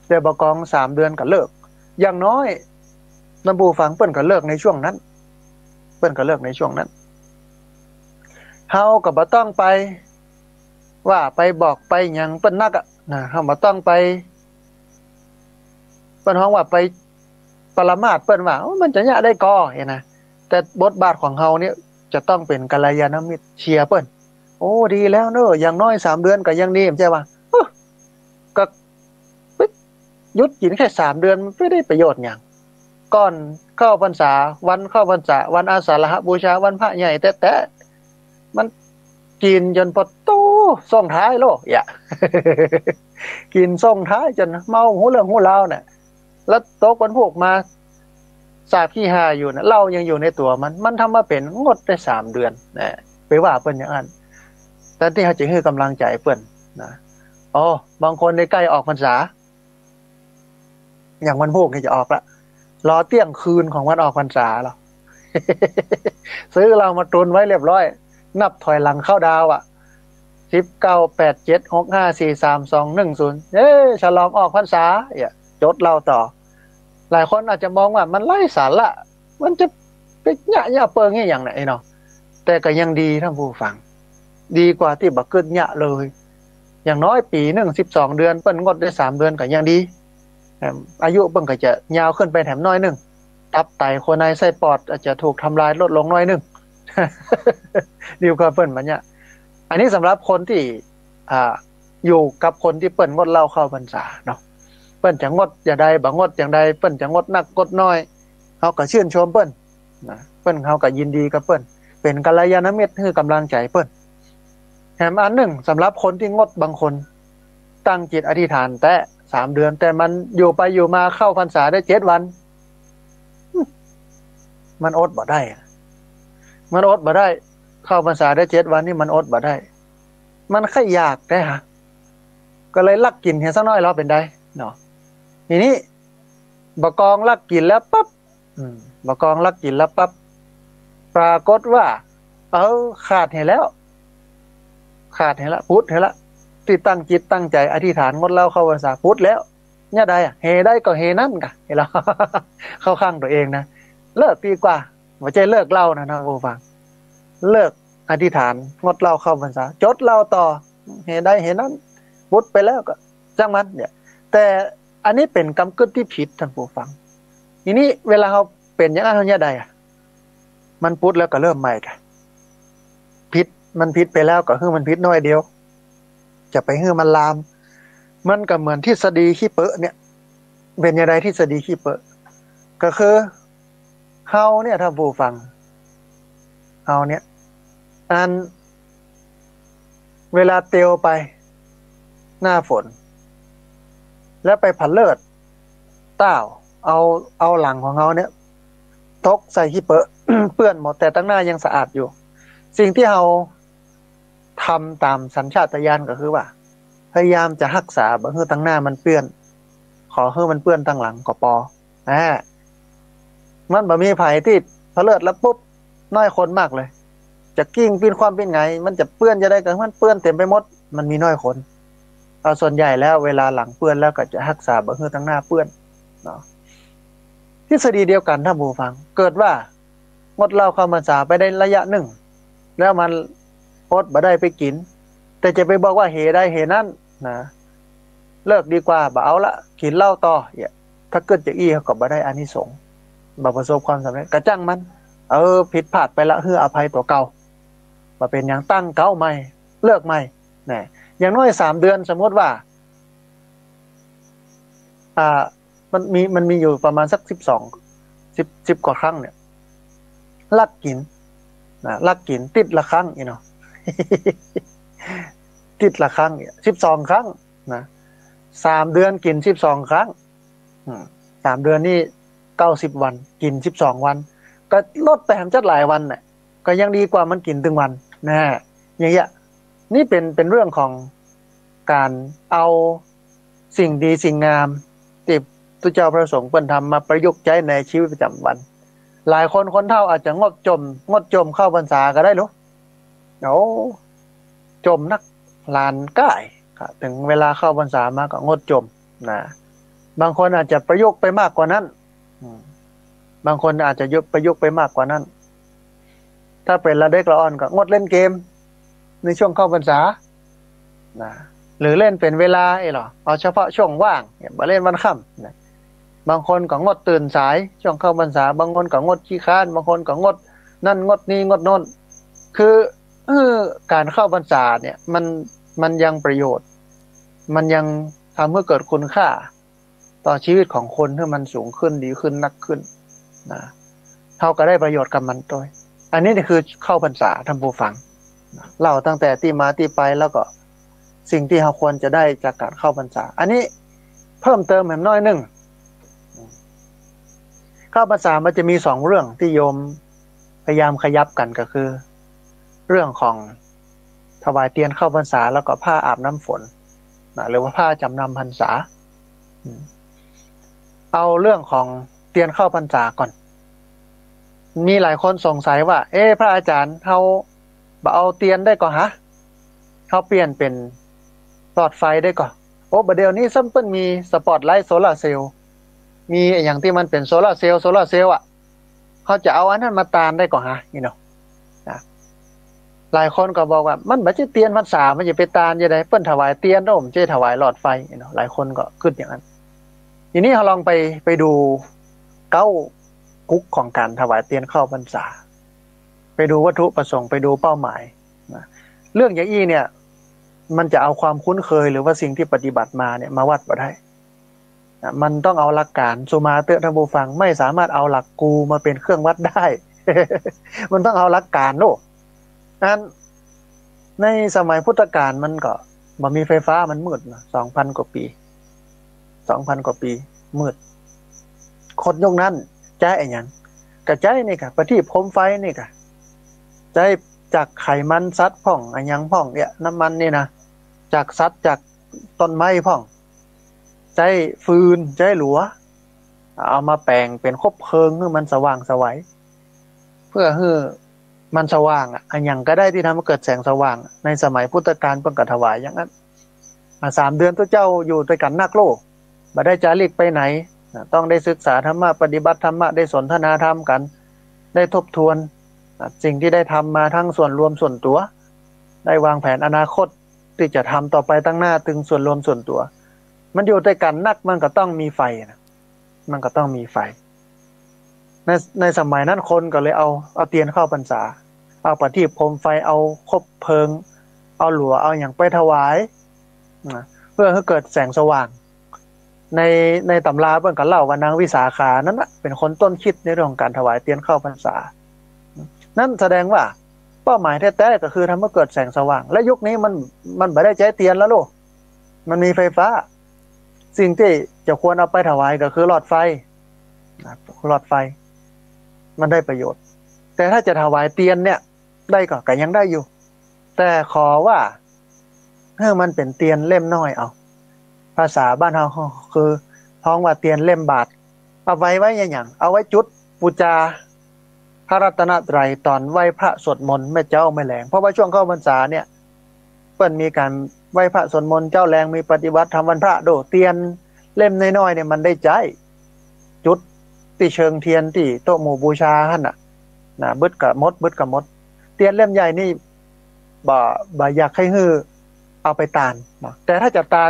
แต่บ่กอง3เดือนก็เลิกอย่างน้อยท่านผู้ฟังเปิ้นก็เลิกในช่วงนั้นเฮาก็บ่ต้องไปว่าไปบอกไปหยังเปิ้นนักนะเฮาบ่ต้องไปเปิ้นฮ้องว่าไปปรมาสเปิ้นว่ามันจะยะได้ก่อเห็นนะแต่บทบาทของเฮาเนี่ยจะต้องเป็นกัลยาณมิตรเชียร์เปิ้นโอ้ดีแล้วเนอะอย่างน้อย3เดือนก็ยังดีใช่ป่ะก็หยุดกินแค่3เดือนไม่ได้ประโยชน์หยังก่อนเข้าพรรษาวันเข้าพรรษาวันอาสาฬหบูชาวันพระใหญ่แต่มันกินจนพอโตส่งท้ายโลอย่า กินส่งท้ายจนเมาหูเรื่องหูราวเนี่ยแล้วโตกวันพวกมาสาบขี้หาอยู่นะเหล้ายังอยู่ในตัวมันทำมาเป็นงดได้3เดือนนะไปว่าเปิ้นอย่างนั้นแต่ที่เขาจะให้กำลังใจเปิ้นนะบางคนในใกล้ออกพรรษาอย่างวันพวกนี่จะออกละรอเที่ยงคืนของวันออกพรรษาหรอ ซื้อเรามาตุนไว้เรียบร้อยนับถอยหลังเข้าดาวอ่ะ1987654321ฉลองออกพรรษาจดเราต่อหลายคนอาจจะมองว่ามันไร้สาระมันจะไปหยะเปิงอย่างไหนเนาะแต่ก็ยังดีท่านผู้ฟังดีกว่าที่บักเกินหยะเลยอย่างน้อยปีหนึ่ง12 เดือนเปิ้นงดได้3 เดือนก็ยังดีอายุเปิ้นก็จะยาวขึ้นไปแถมน้อยนึงตับไตโคในไส้ปอดอาจจะถูกทำลายลดลงน้อยนึง ดีกว่าเปิ้นมันเนี่ยอันนี้สำหรับคนที่อยู่กับคนที่เปิ้นงดเหล้าเข้าพรรษาเนาะเปิ้นจะงดอย่างใดบ่งดอย่างใดเปิ้นจะงดนักงดน้อยเขาก็ชื่นชมเปิ้นนะเปิ้นเขาก็ยินดีกับเปิ้นเป็นกัลยาณมิตรคือกำลังใจเปิ้นแถมอันหนึ่งสำหรับคนที่งดบางคนตั้งจิตอธิษฐานแต่3 เดือนแต่มันอยู่ไปอยู่มาเข้าพรรษาได้7 วันมันอดบ่ได้มันอดบ่ได้เข้าพรรษาได้7 วันนี่มันอดบ่ได้มันแค่อยากได้ฮะก็เลยลักกินเห็นสักน้อยแล้วเป็นได้เนาะทีนี้บกองลักกินแล้วปั๊บบกองลักกินแล้วปั๊บปรากฏว่าขาดเห็นแล้วพุทธเห็นละที่ตั้งจิตตั้งใจอธิษฐานงดเหล้าเข้าพรรษาพุทธแล้วเนี่ยได้เฮได้ก็เฮนั่นกะเห็นแล้ว เข้าข้างตัวเองนะเลิกดีกว่าไม่ใช่เลิกเหล้านะโอ้ฟังเลิกอธิษฐานงดเหล้าเข้าพรรษาจดเหล้าต่อเฮได้เฮนั่นพุทธไปแล้วก็จังมันเนี่ยแต่อันนี้เป็นกรรมกึศที่ผิดท่านผู้ฟังทีนี้เวลาเขาเป็นอย่างนั้นเนี่ยใดมันพุทธแล้วก็เริ่มใหม่กันผิดมันผิดไปแล้วก็คือมันผิดน้อยเดียวจะไปให้มันลามมันก็เหมือนทฤษฎีขี้เปอะเนี่ยเป็นอย่างไรทฤษฎีขี้เปอะก็คือเฮาเนี่ยถ้าผู้ฟังเฮาเนี่ยอันเวลาเตียวไปหน้าฝนแล้วไปผันเลิศเต้าเอาหลังของเฮาเนี่ยตกใส่ขี้เปอะ เปื้อนหมดแต่ตั้งหน้ายังสะอาดอยู่สิ่งที่เฮาทำตามสัญชาตญาณก็คือว่าพยายามจะรักษาบ่ให้ตั้งหน้ามันเปื้อนขอให้มันเปื้อนตั้งหลังก็พอมันบ่มีไผที่พะเลิศแล้วปุ๊บน้อยคนมากเลยจะกิ้งปีนความเป็นไงมันจะเปื้อนจะได้ก็มันเปื้อนเต็มไปหมดมันมีน้อยคนเอาส่วนใหญ่แล้วเวลาหลังเปื้อนแล้วก็จะรักษาบ่ให้ตั้งหน้าเปื้อนเนาะทฤษฎีเดียวกันท่านผู้ฟังเกิดว่างดเหล้าเข้าพรรษาไปได้ระยะหนึ่งแล้วมันอดบ่ได้ไปกินแต่จะไปบอกว่าเหได้เหนั่นนะเลิกดีกว่าบ่เอาละกินเหล้าต่อถ้าเกิดจะอี้เขาก็บ่ได้อานิสงส์บ่ประสบความสำเร็จกระจังมันผิดพลาดไปละให้อภัยตัวเก่าบ่เป็นอย่างตั้งเก่าใหม่เลิกใหม่นะอย่างน้อย3 เดือนสมมติว่ามันมีอยู่ประมาณสัก10 กว่าครั้งเนี่ยลักกินติดละครั้งเนาะ ติดละครั้ง12 ครั้งนะ3 เดือนกิน12 ครั้ง3 เดือนนี่90 วันกิน12 วันก็ลดไปแหมจัดหลายวันน่ะก็ยังดีกว่ามันกินถึงวันนะอย่างเงี้ยนี่เป็นเรื่องของการเอาสิ่งดีสิ่งงามที่พระเจ้าพระสงฆ์เพิ่นทำมาประยุกต์ใช้ในชีวิตประจำวันหลายคนเฒ่าอาจจะงดจมเข้าพรรษาก็ได้หรอจมนักลานก้ายถึงเวลาเข้าพรรษามาก็งดจมนะบางคนอาจจะประยุกต์ไปมากกว่านั้นบางคนอาจจะประยุกต์ไปมากกว่านั้นถ้าเป็นละเด็กละอ่อนก็งดเล่นเกมในช่วงเข้าพรรษานะหรือเล่นเป็นเวลาหรอเอาเฉพาะช่วงว่างมาเล่นวันค่ำนะบางคนก็งดตื่นสายช่วงเข้าพรรษาบางคนก็งดขี้ค้านบางคนก็งดนั่นงดนี่งดโน่นคือการเข้าพรรษาเนี่ยมันยังประโยชน์มันยังทำให้เกิดคุณค่าต่อชีวิตของคนให้มันสูงขึ้นดีขึ้นนักขึ้นนะเขาก็ได้ประโยชน์กับมันด้วยอันนี้คือเข้าพรรษาท่านผู้ฟังเล่าตั้งแต่ที่มาที่ไปแล้วก็สิ่งที่เราควรจะได้จากการเข้าพรรษาอันนี้เพิ่มเติมแหมน้อยนึงเข้าพรรษามันจะมี2 เรื่องที่โยมพยายามขยับกันก็คือเรื่องของถวายเทียนเข้าพรรษาแล้วก็ผ้าอาบน้ำฝนหรือว่าผ้าจำนำพรรษาเอาเรื่องของเทียนเข้าพรรษาก่อน มีหลายคนสงสัยว่าพระอาจารย์เฮาบ่เอาเตียนได้ก่อฮะเฮาเปลี่ยนเป็นหลอดไฟได้ก่อโอ้บัดเดี๋ยวนี้ซัมเปิ้ลมีสปอตไลท์โซลาร์เซลล์มีอย่างที่มันเป็นโซลาร์เซลล์อ่ะเขาจะเอาอันนั้นมาตานได้ก่อฮะนี่เนาะนะหลายคนก็บอกว่ามันบ่ใช่เตียนพรรษามันจะไปตานจังได๋เปิ้นถวายเตียนโอ้มจะถวายหลอดไฟเนาะหลายคนก็คิดอย่างนั้นทีนี้เราลองไปดูเก้ากุ๊กของการถวายเตียนเข้าพรรษาไปดูวัตถุประสงค์ไปดูเป้าหมายนะเรื่องอย่างอี้เนี่ยมันจะเอาความคุ้นเคยหรือว่าสิ่งที่ปฏิบัติมาเนี่ยมาวัดบ่ได้นะมันต้องเอาหลักการสุมาเตอะท่านผู้ฟังไม่สามารถเอาหลักกูมาเป็นเครื่องวัดได้ มันต้องเอาหลักการโน่นั้นในสมัยพุทธกาลมันก็บ่มีไฟฟ้ามันมืดนะ2,000 กว่าปี2,000 กว่าปีมืดคนยุคนั้นใจไอ้หยังก็ใจนี่ก็ประทีปโคมไฟนี่ก็ใจจากไขมันสัตว์พ่องอันหยังพ่องเนี่ยน้ำมันนี่นะจากสัตว์จากต้นไม้พ่องใจฟืนใจหลัวเอามาแปลงเป็นคบเพลิงให้มันสว่างไสวเพื่อให้มันสว่างอ่ะอันหยังก็ได้ที่ทำให้เกิดแสงสว่างในสมัยพุทธกาลเพิ่นก็ถวายอย่างนั้น3 เดือนตัวเจ้าอยู่ด้วยกันนักโลกบ่ได้จาริกไปไหนต้องได้ศึกษาธรรมะปฏิบัติธรรมะได้สนทนาธรรมกันได้ทบทวนสิ่งที่ได้ทำมาทั้งส่วนรวมส่วนตัวได้วางแผนอนาคตที่จะทำต่อไปตั้งหน้าถึงส่วนรวมส่วนตัวมันอยู่ด้วยกันนักมันก็ต้องมีไฟนะมันก็ต้องมีไฟในสมัยนั้นคนก็เลยเอาเทียนเข้าพรรษาเอาประทีปโคมไฟเอาคบเพลิงเอาหลัวเอาอย่างไปถวายเพื่อให้เกิดแสงสว่างในตำราเพิ่นก็เล่าว่านางวิสาขานั้นน่ะเป็นคนต้นคิดในเรื่องของการถวายเทียนเข้าพรรษานั่นแสดงว่าเป้าหมายแท้ๆก็คือทำให้เกิดแสงสว่างและยุคนี้มันบ่ได้ใช้เทียนแล้วลูกมันมีไฟฟ้าสิ่งที่จะควรเอาไปถวายก็คือหลอดไฟหลอดไฟมันได้ประโยชน์แต่ถ้าจะถวายเทียนเนี่ยได้ก็ยังได้อยู่แต่ขอว่าให้มันเป็นเทียนเล่มน้อยเอาภาษาบ้านเฮาคือท้องว่าเทียนเล่มบาทเอาไว้อย่างเอาไว้จุดบูชาพระรัตนตรัยตอนไหว้พระสวดมนต์แม่เจ้าแม่แหลงเพราะว่าช่วงเข้าพรรษาเนี่ยเปิ้นมีการไหว้พระสวดมนต์เจ้าแรงมีปฏิบัติทำวันพระโดเทียนเล่มน้อยๆเนี่ยมันได้ใจจุดที่เชิงเทียนที่โต๊ะหมู่บูชาหั่นน่ะบึดกับมดเทียนเล่มใหญ่นี่บ่อยากให้ฮื้อเอาไปตานแต่ถ้าจะตา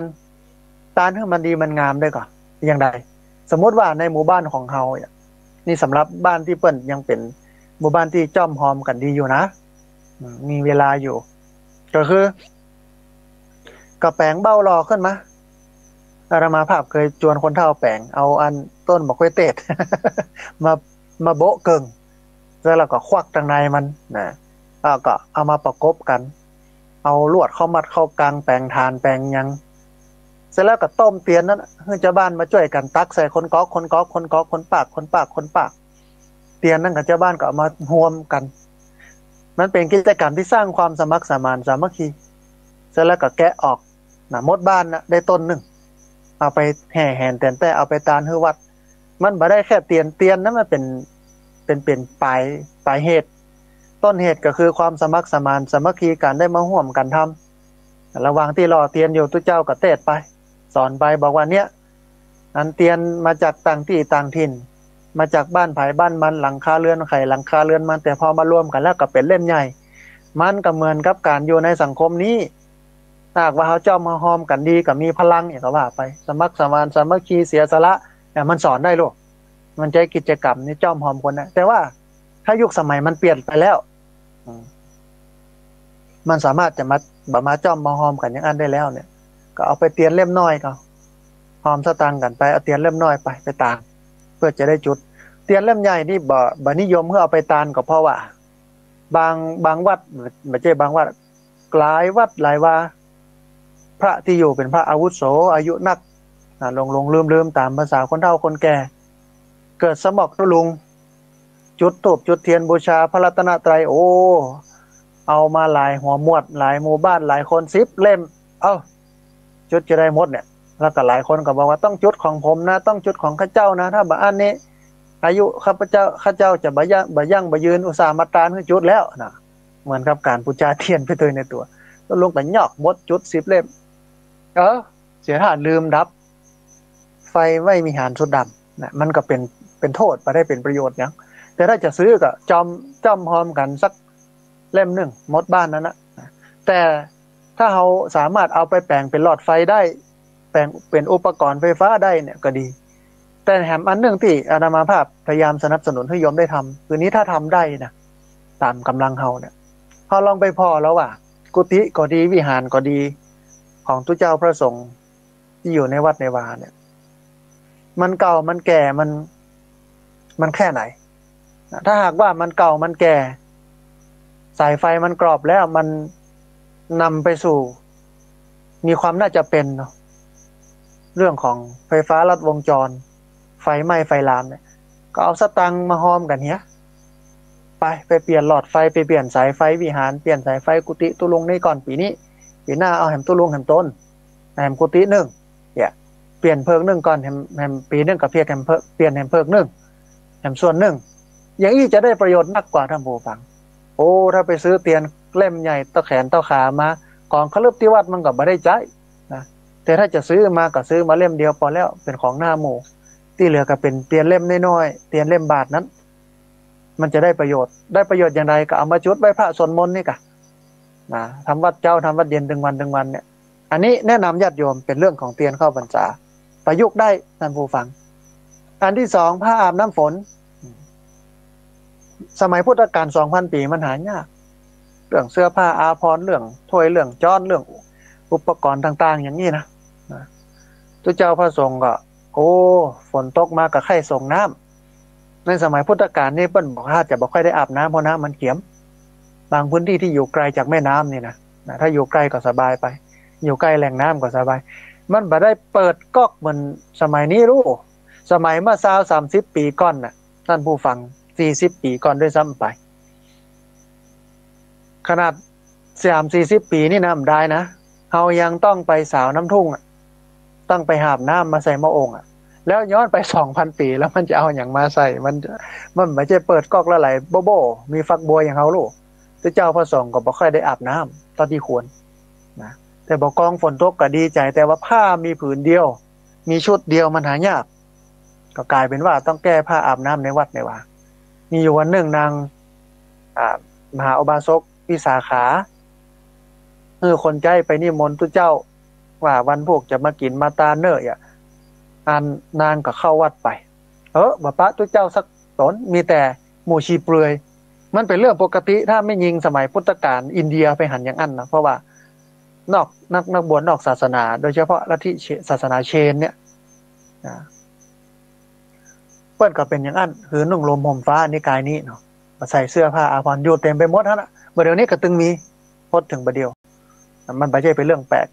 นให้มันดีมันงามได้ก่อนอย่างใดสมมติว่าในหมู่บ้านของเฮาเนี่ยนี่สำหรับบ้านที่เปิ้นยังเป็นหมู่บ้านที่จ้อมหอมกันดีอยู่นะมีเวลาอยู่ก็คือกระแปงเบ้ารอขึ้นมาอาตมาภาพเคยจวนคนเฒ่าแปลงเอาอันต้นบักกล้วยเตด มาโบะเกิงแล้วก็ควักทางในมันนะก็เอามาประกบกันเอาลวดเข้ามัดเข้ากลางแปลงทานแปลงยังเสร็จแล้วก็ต้มเตียนนั้นให้เจ้าบ้านมาช่วยกันตักใส่คนก๊อกคนปากเตียนนั่นกับเจ้าบ้านก็เอามารวมกันมันเป็นกิจกรรมที่สร้างความสมัครสมานสามัคคีเสร็จแล้วก็แกะออกมดบ้านได้ต้นนึงเอาไปแห่แหนแต่เอาไปตานให้วัดมันบ่ได้แค่เตียนนั้นมันเป็นปลายเหตุต้นเหตุก็คือความสมัครสมานสามัคคีกันได้มาร่วมกันทำระหว่างที่รอเตียนอยู่ทุกเจ้าก็เทศไปสอนไปบอกว่าเนี่ยอันเตียนมาจากต่างที่ต่างถิ่นมาจากบ้านไผ่บ้านมันหลังคาเรือนไข่หลังคาเรือนมันแต่พอมารวมกันแล้วก็เป็นเล่มใหญ่มันก็เหมือนกับการอยู่ในสังคมนี้หากว่าเขาเจ้ามาหอมกันดีกับมีพลังอย่างก็ว่าไปสมัครสมานสามัคคีเสียสละเนี่ยมันสอนได้ลูกมันใช้กิจกรรมนี่จ้อมหอมคนนะแต่ว่าถ้ายุคสมัยมันเปลี่ยนไปแล้วมันสามารถจะมาจ้อมมาหอมกันอย่างอันได้แล้วเนี่ยก็เอาไปเตียนเล่มน้อยก็หอมสตางค์กันไปเอาเตียนเล่มน้อยไปตางเพื่อจะได้จุดเตียนเล่มใหญ่นี่บ่นิยมเพื่อเอาไปตานก็เพราะว่าบางวัดไม่ใช่บางวัดหลายวัดหลายว่าพระที่อยู่เป็นพระอาวุโสอายุนักลงลืมตามภาษาคนเฒ่าคนแก่เกิดสมอกตุลุงจุดธูปจุดเทียนบูชาพระรัตนตรัยโอ้เอามาหลายหัวหมวดหลายหมู่บ้านหลายคน10 เล่มจุดจะได้หมดเนี่ยแล้วก็หลายคนก็บอกว่าต้องจุดของผมนะต้องจุดของข้าเจ้านะถ้าบ่อันนี้ อายุข้าเจ้าจะบ่ยืนอุตส่าห์มาตานให้จุดแล้วนะเหมือนกับการปูชาเทียนไปตัวในตัวแล้วลงไปหยอกมดจุด10 เล่มเสียท่าลืมดับไฟไม่มีหารสุดดำนะมันก็เป็นโทษไปได้เป็นประโยชน์ยังแต่ถ้าจะซื้อก็จอมพร้อมกันสักเล่มหนึ่งมดบ้านนั้นนะแต่ถ้าเราสามารถเอาไปแปลงเป็นหลอดไฟได้แปลงเป็นอุปกรณ์ไฟฟ้าได้เนี่ยก็ดีแต่แถมอันหนึ่งที่อาตมาภาพพยายามสนับสนุนให้โยมได้ทำคือนี้ถ้าทำได้นะตามกำลังเราเนี่ยพอลองไปพอแล้วว่ากุฏิก็ดีวิหารก็ดีของทุกเจ้าพระสงฆ์ที่อยู่ในวัดในวาเนี่ยมันเก่ามันแก่มันแค่ไหนถ้าหากว่ามันเก่ามันแก่สายไฟมันกรอบแล้วมันนำไปสู่มีความน่าจะเป็นเนาะเรื่องของไฟฟ้าลัดวงจรไฟไหม้ไฟลามเนี่ยก็เอาสตังค์มาหอมกันเนี้ยไปเปลี่ยนหลอดไฟไปเปลี่ยนสายไฟวิหารเปลี่ยนสายไฟกุฏิตุลุงนี่ก่อนปีนี้ปีหน้าเอาแหมตุลุงแหมต้นแหมกุฏิ1เนี่ยเปลี่ยนเพิง1ก่อนแหมปีนึงกับเพียงแหมเปลี่ยนแหมเพิง1แหมส่วน1อย่างนี้จะได้ประโยชน์มากกว่าท่านผู้ฟังโอ้ถ้าไปซื้อเตียนเล่มใหญ่ตะแขนตะขามากองคลึบที่วัดมันก็บ่ได้ใจนะแต่ถ้าจะซื้อมาก็ซื้อมาเล่มเดียวพอแล้วเป็นของหน้าหมู่ที่เหลือก็เป็นเตียนเล่มน้อยๆเตียนเล่มบาทนั้นมันจะได้ประโยชน์อย่างไรก็เอามาจุดไว้พระสวดมนต์นี่กะนะทำวัดเจ้าทำวัดเย็นถึงวันเนี่ยอันนี้แนะนำญาติโยมเป็นเรื่องของเตียนเข้าพรรษาประยุกต์ได้ท่านผู้ฟังอันที่2ผ้าอาบน้ำฝนสมัยพุทธกาล 2,000 ปีมันหายากเรื่องเสื้อผ้าอาภรณ์เรื่องถ้วยเรื่องจ้อนเรื่องอุปกรณ์ต่างๆอย่างนี้นะทุกเจ้าพระสงฆ์ก็โอ้ฝนตกมากับไข้ส่งน้ำในสมัยพุทธกาลนี่เปิ้นบอกว่าจะบ่ค่อยได้อาบน้ำเพราะน้ำมันเขียมบางพื้นที่ที่อยู่ไกลจากแม่น้ำนี่นะถ้าอยู่ใกล้ก็สบายไปอยู่ใกล้แหล่งน้ำก็สบายมันบ่ได้เปิดก๊อกเหมือนสมัยนี้รู้สมัยเมื่อ20-30 ปีก่อนน่ะท่านผู้ฟัง40 ปีก่อนด้วยซ้ำไปขนาด30-40 ปีนี่น้ำได้นะเฮายังต้องไปสาวน้ำทุ่งต้องไปหาบน้ำมาใส่หม้อองค์แล้วย้อนไป 2,000 ปีแล้วมันจะเอาอย่างมาใส่มันไม่ใช่เปิดก๊อกแล้วไหลโบโบมีฟักบัวอย่างเขาลูกแต่เจ้าพระสงฆ์ก็บ่ค่อยได้อาบน้ำตอนที่ควรนะแต่บอกกองฝนตกก็ดีใจแต่ว่าผ้ามีผืนเดียวมีชุดเดียวมันหายากก็กลายเป็นว่าต้องแก้ผ้าอาบน้ำในวัดในวามีอยู่วันหนึ่งนางมหาอุบาสกวิสาขาคนใจไปนิมนต์ตุเจ้าว่าวันพวกจะมากินมาตาเนอานางก็เข้าวัดไปบ่ปะตุเจ้าสักตนมีแต่หมู่ชีเปลือยมันเป็นเรื่องปกติถ้าไม่ยิงสมัยพุทธกาลอินเดียไปหันอย่างนั้นนะเพราะว่านอกนักบวชนอกศาสนาโดยเฉพาะลัทธิศาสนาเชนเนี่ยเปิ้นก็เป็นอย่างนั้นคือนุ่งห่มห่มฟ้านิกายนี้เนาะใส่เสื้อผ้าอาภรณ์อยู่เต็มไปหมดฮะนะบ่เดี๋ยวนี้ก็ตึงมีพดถึงบ่เดียวมันบ่ใช่เป็นเรื่องแปลก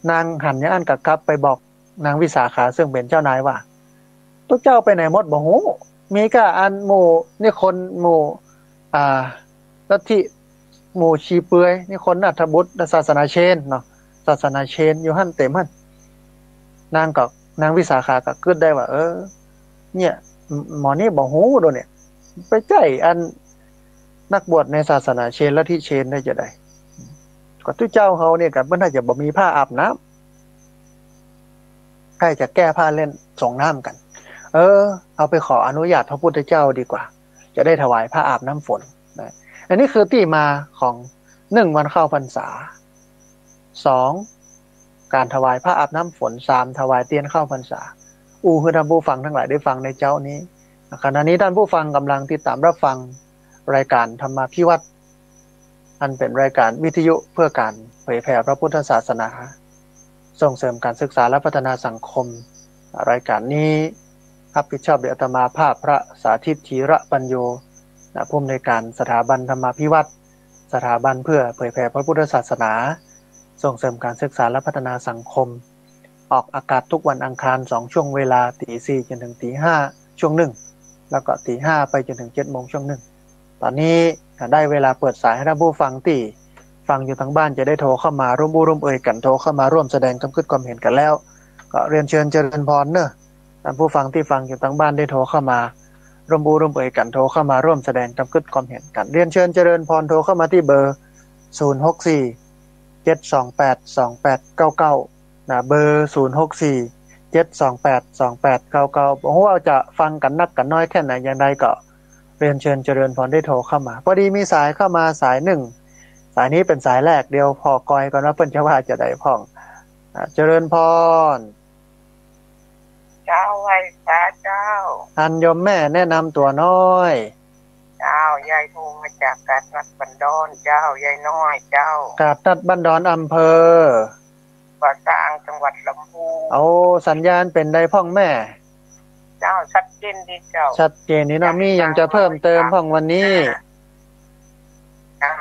นางหันอย่างนั้นก็กลับไปบอกนางวิสาขาซึ่งเป็นเจ้านายว่าตุเจ้าไปไหนหมดบ่ฮู้มีก็อันหมู่นี่คนหมู่ลัทธิหมู่ชีเปลือยนี่คนนัทบุตรศาสนาเชนเนาะศาสนาเชนอยู่หั่นเต็มหั่นนางวิสาขาก็คิดได้ว่าเนี่ยหมอนี่บ่ฮู้โดเนี่ยไปใจอันนักบวชในศาสนาเชนลัทธิเชนได้จะได้ก็ตุเจ้าเขาเนี่ยก็บ่น่าจะบ่มีผ้าอาบน้ำใครจะแก้ผ้าเล่นส่งน้ำกันเอาไปขออนุญาตพระพุทธเจ้าดีกว่าจะได้ถวายผ้าอาบน้ำฝนนะอันนี้คือที่มาของ1วันเข้าพรรษา2การถวายผ้าอาบน้ำฝน3ถวายเตียนเข้าพรรษาคือท่านผู้ฟังทั้งหลายได้ฟังในเจ้านี้ขณะนี้ท่านผู้ฟังกำลังติดตามรับฟังรายการธรรมาภิวัตรอันเป็นรายการวิทยุเพื่อการเผยแผ่พระพุทธศาสนาส่งเสริมการศึกษาและพัฒนาสังคมรายการนี้รับผิดชอบโดยอาตมาภาพพระสาธิตธีระปัญโยผู้อำนวยการสถาบันธรรมาภิวัตรสถาบันเพื่อเผยแผ่พระพุทธศาสนาส่งเสริมการศึกษาและพัฒนาสังคมออกอากาศทุกวันอังคาร2ช่วงเวลา 4:00 จนถึง 5:00 ช่วง1แล้วก็ 5:00 ไปจนถึง 7:00 ช่วง1ตอนนี้ได้เวลาเปิดสายให้ท่านผู้ฟังที่ฟังอยู่ทางบ้านจะได้โทรเข้ามาร่วมบูร่วมเอ่ยกันโทรเข้ามาร่วมแสดงความคิดความเห็นกันแล้วก็เรียนเชิญเจริญพรเนอะท่านผู้ฟังที่ฟังอยู่ทางบ้านได้โทรเข้ามา ร่วมบูร่วมเอ่ยกันโทรเข้ามาร่วมแสดงความคิดความเห็นกันเรียนเชิญเจริญพรโทรเข้ามาที่เบอร์064 728 2899นะเบอร์064 728 2899บอกว่าจะฟังกันนักกันน้อยแค่ไหนอย่างไรก็เรียนเชิญเจริญพรได้โทรเข้ามาพอดีมีสายเข้ามาสายหนึ่งสายนี้เป็นสายแรกเดียวพอกอยก่อนว่าเพิ่นจะว่าจะได้พ้องเจริญพรเจ้าไว้พระเจ้าอันยมแม่แนะนำตัวน้อยเจ้ายายโทรมาจากกาดนัดบันดอนเจ้ายายน้อยเจ้ากาดนัดบันดอนอำเภอป่าซางจังหวัดลำพูนเอาสัญญาณเป็นใดพ่องแม่เจ้าชัดเจนดีเจ้าชัดเจนนี่นะมียังจะเพิ่มเติมพ่องวันนี้เจ้า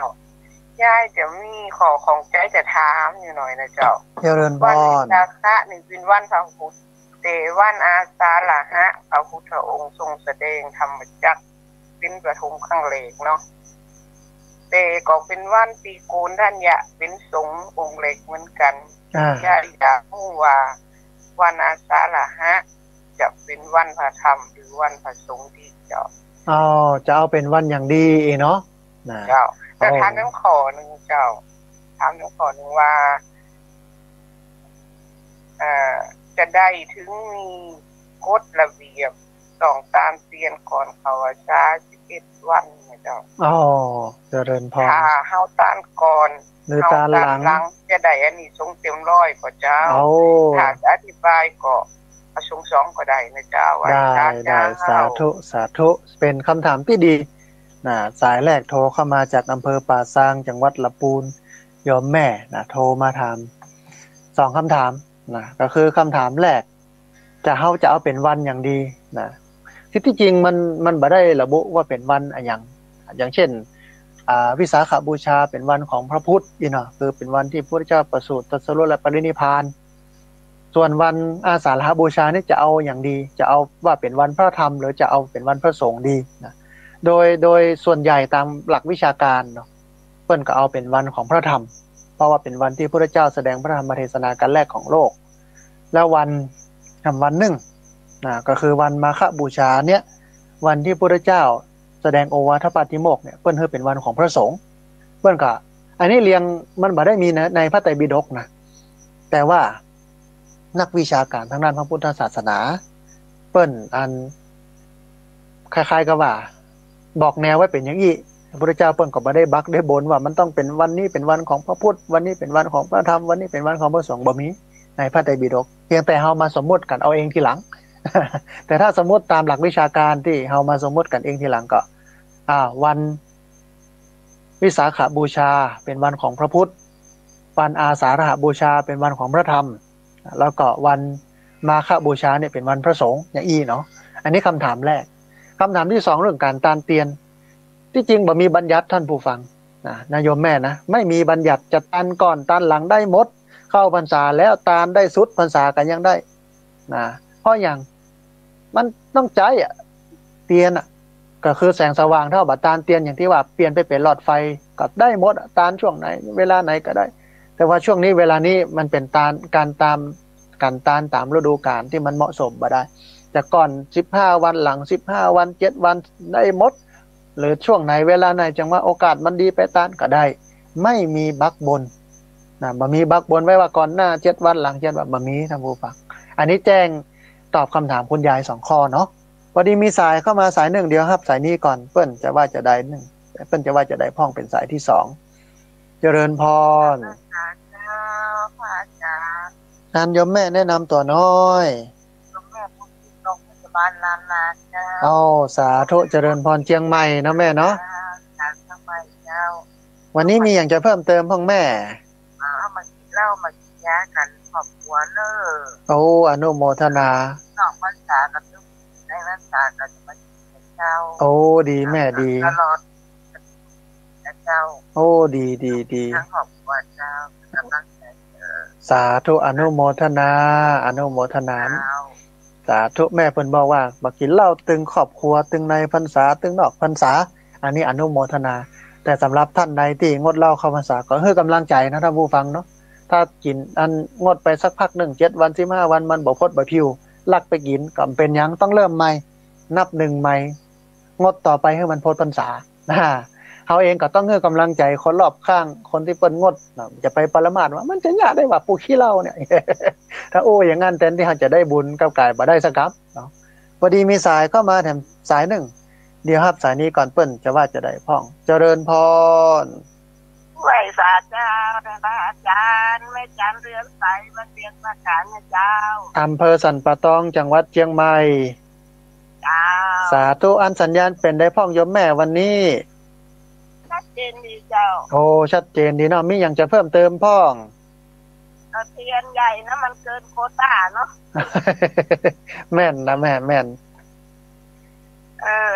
ยายเดี๋ยวมีขอของใจจะถามอยู่หน่อยนะเจ้าเจริญพรวันวิสาขะนี่เป็นวันพระพุทธเตวันอาสาฬหะพระพุทธองค์ทรงแสดงธรรมจักรเป็นปฐมครั้งแรกเนาะเตก็เป็นวันปีกูลท่านยะเป็นสงฆ์องค์เล็กเหมือนกันยายอยากรู้ว่าวันอาสาฬหะจะเป็นวันพระธรรมหรือวันพระสงฆ์ที่เจ้าจะเอาเป็นวันอย่างดีเนาะเจ้าแต่ถามน้ำขอหนึ่งเจ้าถามน้ำขอหนึ่งว่าจะได้ถึงมีกฎระเบียบต้องตามเตียนก่อนเขาว่าช้า11 วันนะเจ้าเจริญพรถ้าเฮาต้านก่อนหรือตานหลังจะได้อันนี้ทรงเต็มร้อยก็เจ้าถ้าอธิบายก็ประสงค์2ก็ได้นะเจ้าได้สาธุสาธุเป็นคำถามที่ดีสายแรกโทรเข้ามาจากอำเภอป่าซางจังหวัดลำพูนยอมแม่โทรมาถาม2คำถามก็คือคำถามแรกจะเอาเป็นวันอย่างดีที่จริงมันบ่ได้ระบุว่าเป็นวันอย่างเช่นวิสาขบูชาเป็นวันของพระพุทธคือเป็นวันที่พระพุทธเจ้าประสูติตรัสรู้และปรินิพพานส่วนวันอาสาฬหบูชานี่จะเอาอย่างดีจะเอาว่าเป็นวันพระธรรมหรือจะเอาเป็นวันพระสงฆ์ดีโดยส่วนใหญ่ตามหลักวิชาการเนาะเพิ่นก็เอาเป็นวันของพระธรรมเพราะว่าเป็นวันที่พระพุทธเจ้าแสดงพระธรรมเทศนาการแรกของโลกแล้ววันหนึ่งก็คือวันมาฆบูชาเนี่ยวันที่พระพุทธเจ้าแสดงโอวาทปาติโมกข์เนี่ยเพิ่นเป็นวันของพระสงฆ์เพิ่นก็อันนี้เรียงมันบ่ได้มีในพระไตรปิฎกนะแต่ว่านักวิชาการทางด้านพระพุทธศาสนาเปิ้นคล้ายๆกับว่าบอกแนวไว้เป็นอย่างนี้พระพุทธเจ้าเปิ้นก็บ่ได้บักได้บนว่ามันต้องเป็นวันนี้เป็นวันของพระพุทธวันนี้เป็นวันของพระธรรมวันนี้เป็นวันของพระสงฆ์บ่มีในพระไตรปิฎกเพียงแต่เฮามาสมมุติกันเอาเองทีหลัง แต่ถ้าสมมุติตามหลักวิชาการที่เฮามาสมมุติกันเองทีหลังก็วันวิสาขบูชาเป็นวันของพระพุทธวันอาสาฬหบูชาเป็นวันของพระธรรมแล้วก็วันมาฆบูชาเนี่ยเป็นวันพระสงฆ์อย่างเนาะอันนี้คำถามแรกคำถามที่2เรื่องการตานเตียนที่จริงบ่มีบัญญัติท่านผู้ฟังนายโยมแม่นะไม่มีบัญญัติจะตานก่อนตานหลังได้หมดเข้าพรรษาแล้วตานได้สุดพรรษากันยังได้เพราะอย่างมันต้องใจเตียนก็คือแสงสว่างเท่าบัดตานเตียนอย่างที่ว่าเปลี่ยนไปเป็นหลอดไฟก็ได้หมดตานช่วงไหนเวลาไหนก็ได้แต่ว่าช่วงนี้เวลานี้มันเป็นการตามฤดูกาลที่มันเหมาะสมบ่ได้แต่ก่อน15วันหลัง15วัน7วันได้หมดหรือช่วงไหนเวลาไหนจังว่าโอกาสมันดีไปตานก็ได้ไม่มีบักบนบ่มีบักบนไว้ว่าก่อนหน้า7วันหลัง7วันบ่มีท่านผู้ฟังอันนี้แจ้งตอบคำถามคุณยาย2ข้อเนาะพอดีมีสายเข้ามาสาย1เดียวครับสายนี้ก่อนเปิ้นจะว่าจะได้1เปิ้นจะว่าจะได้พ้องเป็นสายที่2เจริญพรท่านโยมแม่แนะนำตัวน้อยโยมแม่ผู้ที่โรงพยาบาลลานนาเจ้าสาธุเจริญพรเชียงใหม่นะแม่เนาะเชียงใหม่เจ้าวันนี้มีอย่างจะเพิ่มเติมพ่องแม่มากินเหล้ามากินยากันครอบครัวอนุโมทนานอกพรรษากับทุกในพรรษาก็จะมากินเจ้าดีแม่ดีตลอดเจ้าดีทั้งครอบครัวเจ้ากำลังสาธุอนุโมทนาสาธุแม่เพิ่นบอกว่าบ่กินเหล้าตึงครอบครัวตึงในพรรษาตึงนอกพรรษาอันนี้อนุโมทนาแต่สำหรับท่านใดที่งดเหล้าเข้าพรรษาก็ให้กำลังใจนะท่านผู้ฟังเนาะถ้ากินงดไปสักพักนึง7วัน15วันมันบ่พดบ่ผิวลักไปกินก็เป็นหยังต้องเริ่มใหม่นับ1ใหม่ งดต่อไปให้มันพ้นพรรษาเฮาเองก็ต้องให้กำลังใจคนรอบข้างคนที่เปิ้นงดจะไปปรมาสว่ามันจะยากได้ว่าผู้ขี้เหล้าเนี่ย ถ้าโอ้อย่างงั้นแทนที่เฮาจะได้บุญกับกายบ่ได้สักครับเนาะพอดีมีสายเข้ามาแถมสายหนึ่งเดี๋ยวครับสายนี้ก่อนเปิ้นจะว่าจะได้พ้องเจริญพรไหวสาเจ้าอาจารย์ไม่จันเรือนใสมันเรียนประการเจ้าอำเภอสันป่าตองจังหวัดเชียงใหม่เจ้าสาธุอันสัญญาณเป็นได้พ้องโยมแม่วันนี้ชัดเจนดีเจ้าโอ้ชัดเจนดีเนาะมีหยังจะเพิ่มเติมพ้องเทียนใหญ่นะมันเกินโควต้าเนาะ แม่นนะแม่น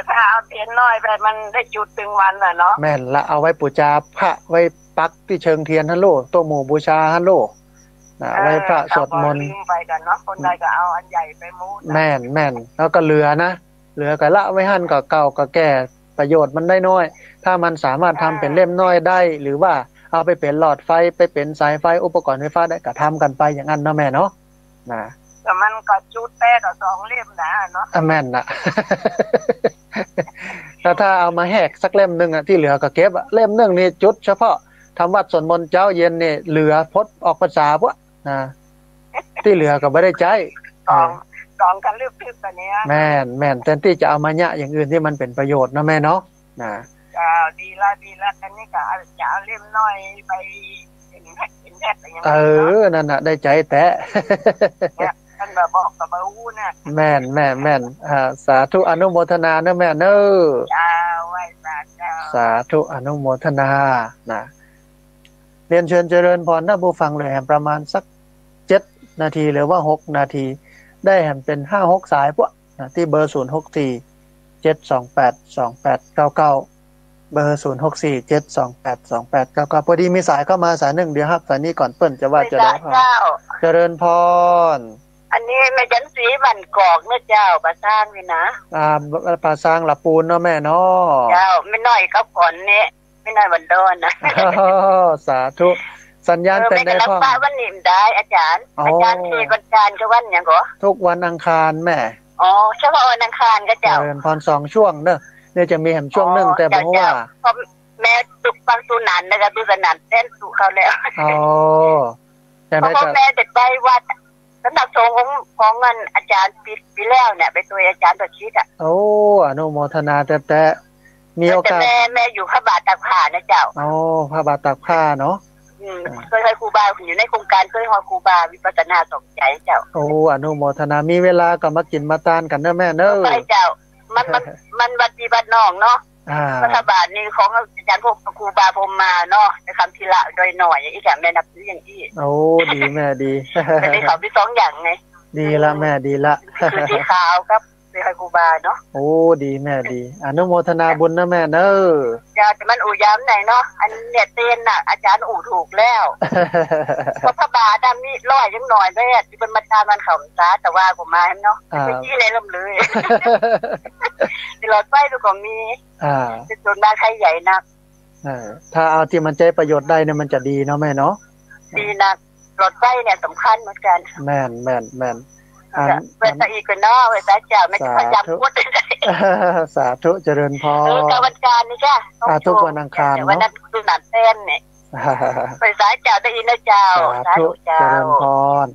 ถ้าเอาเทียนน้อยไปมันได้จุดถึงวันน่ะเนาะแม่นละเอาไว้ปูชาพระไว้ปักที่เชิงเทียนฮัลโหลโตหมู่บูชาฮัลโหลไว้พระสวดมนต์ไปกันเนาะคนใดก็เอาอันใหญ่ไปมูแม่นแล้วก็เหลือก็ละไว้หั่นก็เก่าก็แก่ประโยชน์มันได้น้อยถ้ามันสามารถทำเป็นเล่มน้อยได้หรือว่าเอาไปเป็นหลอดไฟไปเป็นสายไฟอุปกรณ์ไฟฟ้าได้ก็ทำกันไปอย่างนั้นเนาะแม่เนาะแต่มันก็จุดแต้กับ2เล่มนะเนาะแม่นน่ะ ถ้าเอามาแหกสักเล่มนึงอ่ะที่เหลือก็เก็บเล่มนึงนี่จุดเฉพาะทำวัดสวดมนต์เจ้าเย็นนี่เหลือพดออกพรรษาพวกที่เหลือก็บ่ได้ใจสองกันลึกๆแบบนี้แม่นแทนที่จะเอามาญะอย่างอื่นที่มันเป็นประโยชน์นะแม่เนาะดีละกันนี่ก็จะเอาเล่มน้อยไปเป็นแพ็คอย่างเงี้ยนั่นน่ะได้ใจแตะท่านบอกกับอู้น่ะแม่นสาธุอนุโมทนานะแม่เด้อจ้าไหว้สาธุอนุโมทนาเรียนเชิญเจริญพรท่านผู้ฟังเลยแห่งประมาณสัก7นาทีหรือว่า6นาทีได้แห่งเป็น5-6สายพวกที่เบอร์064 728 2899เบอร์0647282899พอดีมีสายเข้ามาสายหนึ่งเดี๋ยวครับสายนี้ก่อนเปิ้นจะว่าจะได้เจริญพรอันนี้แม่จันสีบันกอกเนาะเจ้าปลาสร้างนี่นะปลาสร้างละปูนเนาะแม่เนาะเจ้าไม่น้อยครับก่อนนี้ไม่น้อยวันโดนนะสาธุสัญญาณเป็นได้พ่อวันนี้ได้อาจารย์ที่วันจันทร์คือวันหยังก็ทุกวันอังคารแม่เฉพาะวันอังคารก็เจ้าเจริญพร2ช่วงเด้อเนี่ยจะมีแหมช่วงนึงแต่บ่ฮู้ว่าแม่ตุกฟังตุนันนะครับตุสนันเต้นตุเขาแล้วแต่แม่ก็แม่เด็กไปวัดสำนักสงฆ์ของเงินอาจารย์ปีแล้วเนี่ยไปตัวอาจารย์ตัวชิดโอ้อนุโมทนาแต่มีโอกาสแม่อยู่พระบาทตากผ้านะเจ้าพระบาทตากผ้าเนาะเคยให้ครูบาอยู่ในโครงการเคยให้ครูบาวิปัสสนาสมใจเจ้าอนุโมทนามีเวลาก็มากินมาทานกันเด้อแม่เด้อไปเจ้ามันวัดดีวัดน้องเนาะรัฐบาลนี่ของอาจารย์พวกครูบาพรมมาเนาะในคำทีละโดยหน่อยอีกอย่างแม่นับถืออย่างอี้ดีแม่ดีเป็นในเขาที่2อย่างไงดีละแม่ดีละคือที่ขาวครับเป็นครูบาเนาะดีแม่ดีอนุโมทนาบุญนะแม่เด้อจะแต่มันอู่ย้ำไหนเนาะอันเนี่ยเต้นน่ะอาจารย์อู่ถูกแล้วเพราะพระบาทนี่ร้อยยังหน่อยแม่ที่เป็นมาทานมันเขาจ้าแต่ว่าผมมาเนาะไม่ยี่เลยลำเลยที่รถไฟดูก็มีจะจนมาใครใหญ่นักถ้าเอาที่มันใจประโยชน์ได้เนี่ยมันจะดีเนาะแม่เนาะดีนักรถไฟเนี่ยสำคัญเหมือนกันแม่นเวลาอีกเนาะเวลาเจ้าไม่พยายามพูดได้สาธุเจริญพรกับวันจันทร์นี่จ้ะทุกวันอังคารวันนั้นตุนันเต้นเนี่ยไปสายเจ้าได้อินนะเจ้าสาธุเจริญพร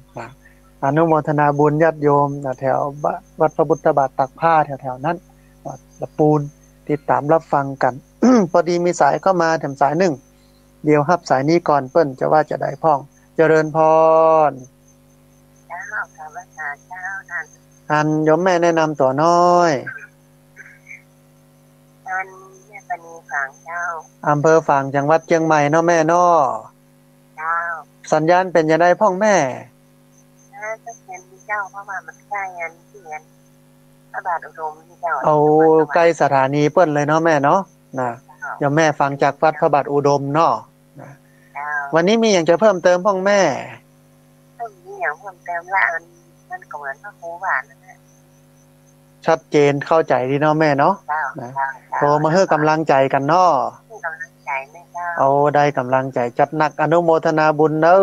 อนุโมทนาบุญญาติโยมแถววัดพระพุทธบาทตักผ้าแถวๆนั้นละปูนติดตามรับฟังกัน พอดีมีสายเข้ามาแถมสายหนึ่งเดี๋ยวรับสายนี้ก่อนเปิ้นจะว่าจะได้พ้องเจริญพรอันยมแม่แนะนำตัวน้อยอันแม่ปณีฝางเจ้าอำเภอฝางจังหวัดเชียงใหม่เนาะแม่เนาะเจ้าสัญญาณเป็นยังไงพ้องแม่ก็เป็นเจ้าเพราะว่ามันใกล้งานที่งานพระบาทอุดมที่เจ้าใกล้สถานีเปิ้นเลยเนาะแม่เนาะยมแม่ฟังจากวัดพระบาทอุดมเนาะวันนี้มีอย่างจะเพิ่มเติมพ้องแม่มีอย่างเพิ่มเติมละมันก็เหมือนพระครูบานั่นแหละชัดเจนเข้าใจดีเนาะแม่เนาะโทรมาให้กำลังใจกันเนาะกำลังใจไม่เจ้าได้กำลังใจจัดหนักอนุโมทนาบุญเด้อ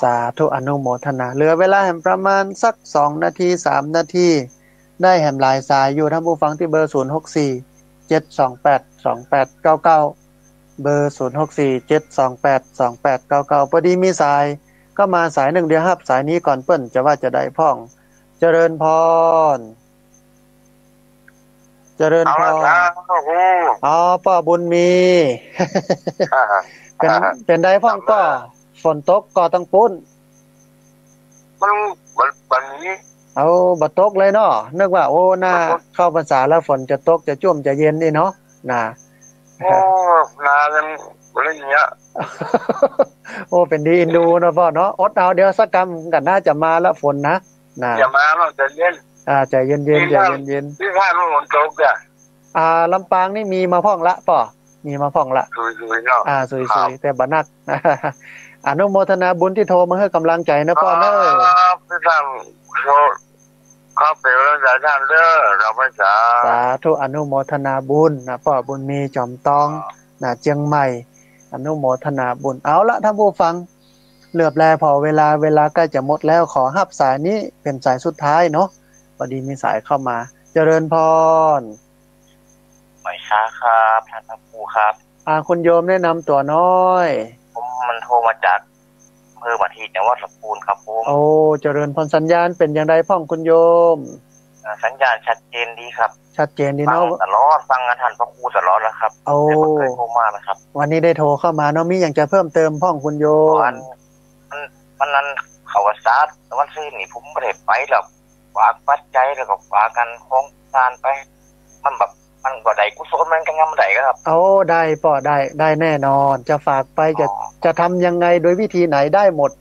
สาธุอนุโมทนาเหลือเวลาประมาณสัก2นาที3นาที ได้แหมหลายสายอยู่ท่านผู้ฟังที่เบอร์0647282899เบอร์0647282899พอดีมีสายก็มาสายหนึ่งเดียวครับสายนี้ก่อนเปิ้นจะว่าจะได้พ่องเจริญพรเจริญพรอ๋อป้าบุญมีเป็นได้พ่องป้าฝนตกก็ต้องปุ้นมันนี้เอาบ่ตกเลยเนาะนึกว่าโอ้หน้าเข้าพรรษาแล้วฝนจะตกจะจุ่มจะเย็นนี่เนาะน่ะโอ้นายังอะไรเงี้ยโอ้เป็นดีอินดูเนาะพ่อเนาะอดเอาเดี๋ยวสักกรรมกันน่าจะมาแล้วฝนนะอย่ามาเนาะใจเย็นใจเย็นๆใจเย็นๆที่ท่านมันฝนตกอ่ะลำปางนี่มีมาพ่องละป่อมีมาพ่องละสวยๆเนาะสวยๆแต่บ่นักอนุโมทนาบุญที่โทรมาให้กำลังใจนะพ่อเด้อพี่ท่านเข้าไปแล้วสาธุเด้อเราไม่สาธุอนุโมทนาบุญนะพ่อบุญมีจอมตองนะเชียงใหม่อนุโมทนาบุญเอาละท่านผู้ฟังเหลือบแลพอเวลาใกล้จะหมดแล้วขอรับสายนี้เป็นสายสุดท้ายเนาะพอดีมีสายเข้ามาเจริญพรไม่ช้าครับท่านพระครูครับคุณโยมแนะนำตัวน้อยผมมันโทรมาจากอำเภอมาทีจังหวัดลำพูนครับผมโอ้เจริญพรสัญญาณเป็นอย่างไรพ่องคุณโยมสัญญาณชัดเจนดีครับชัดเจนดีเนาะตลอดฟังท่านพระครูตลอดแล้วครับโอ้เคยโทรมานะครับวันนี้ได้โทรเข้ามาเนาะมีอย่างจะเพิ่มเติมพ่องคุณโยมวันนั้นเขาว่าซาดวันซื่นนี่ผมไม่ได้ไปหรอกฝากปัจจัยแล้วก็ฝากกันของทานไปมันแบบมันบ่ได้กุศลมันก็งามได้ครับโอ้ได้ป่อได้แน่นอนจะฝากไปจะทำยังไงโดยวิธีไหนได้หมด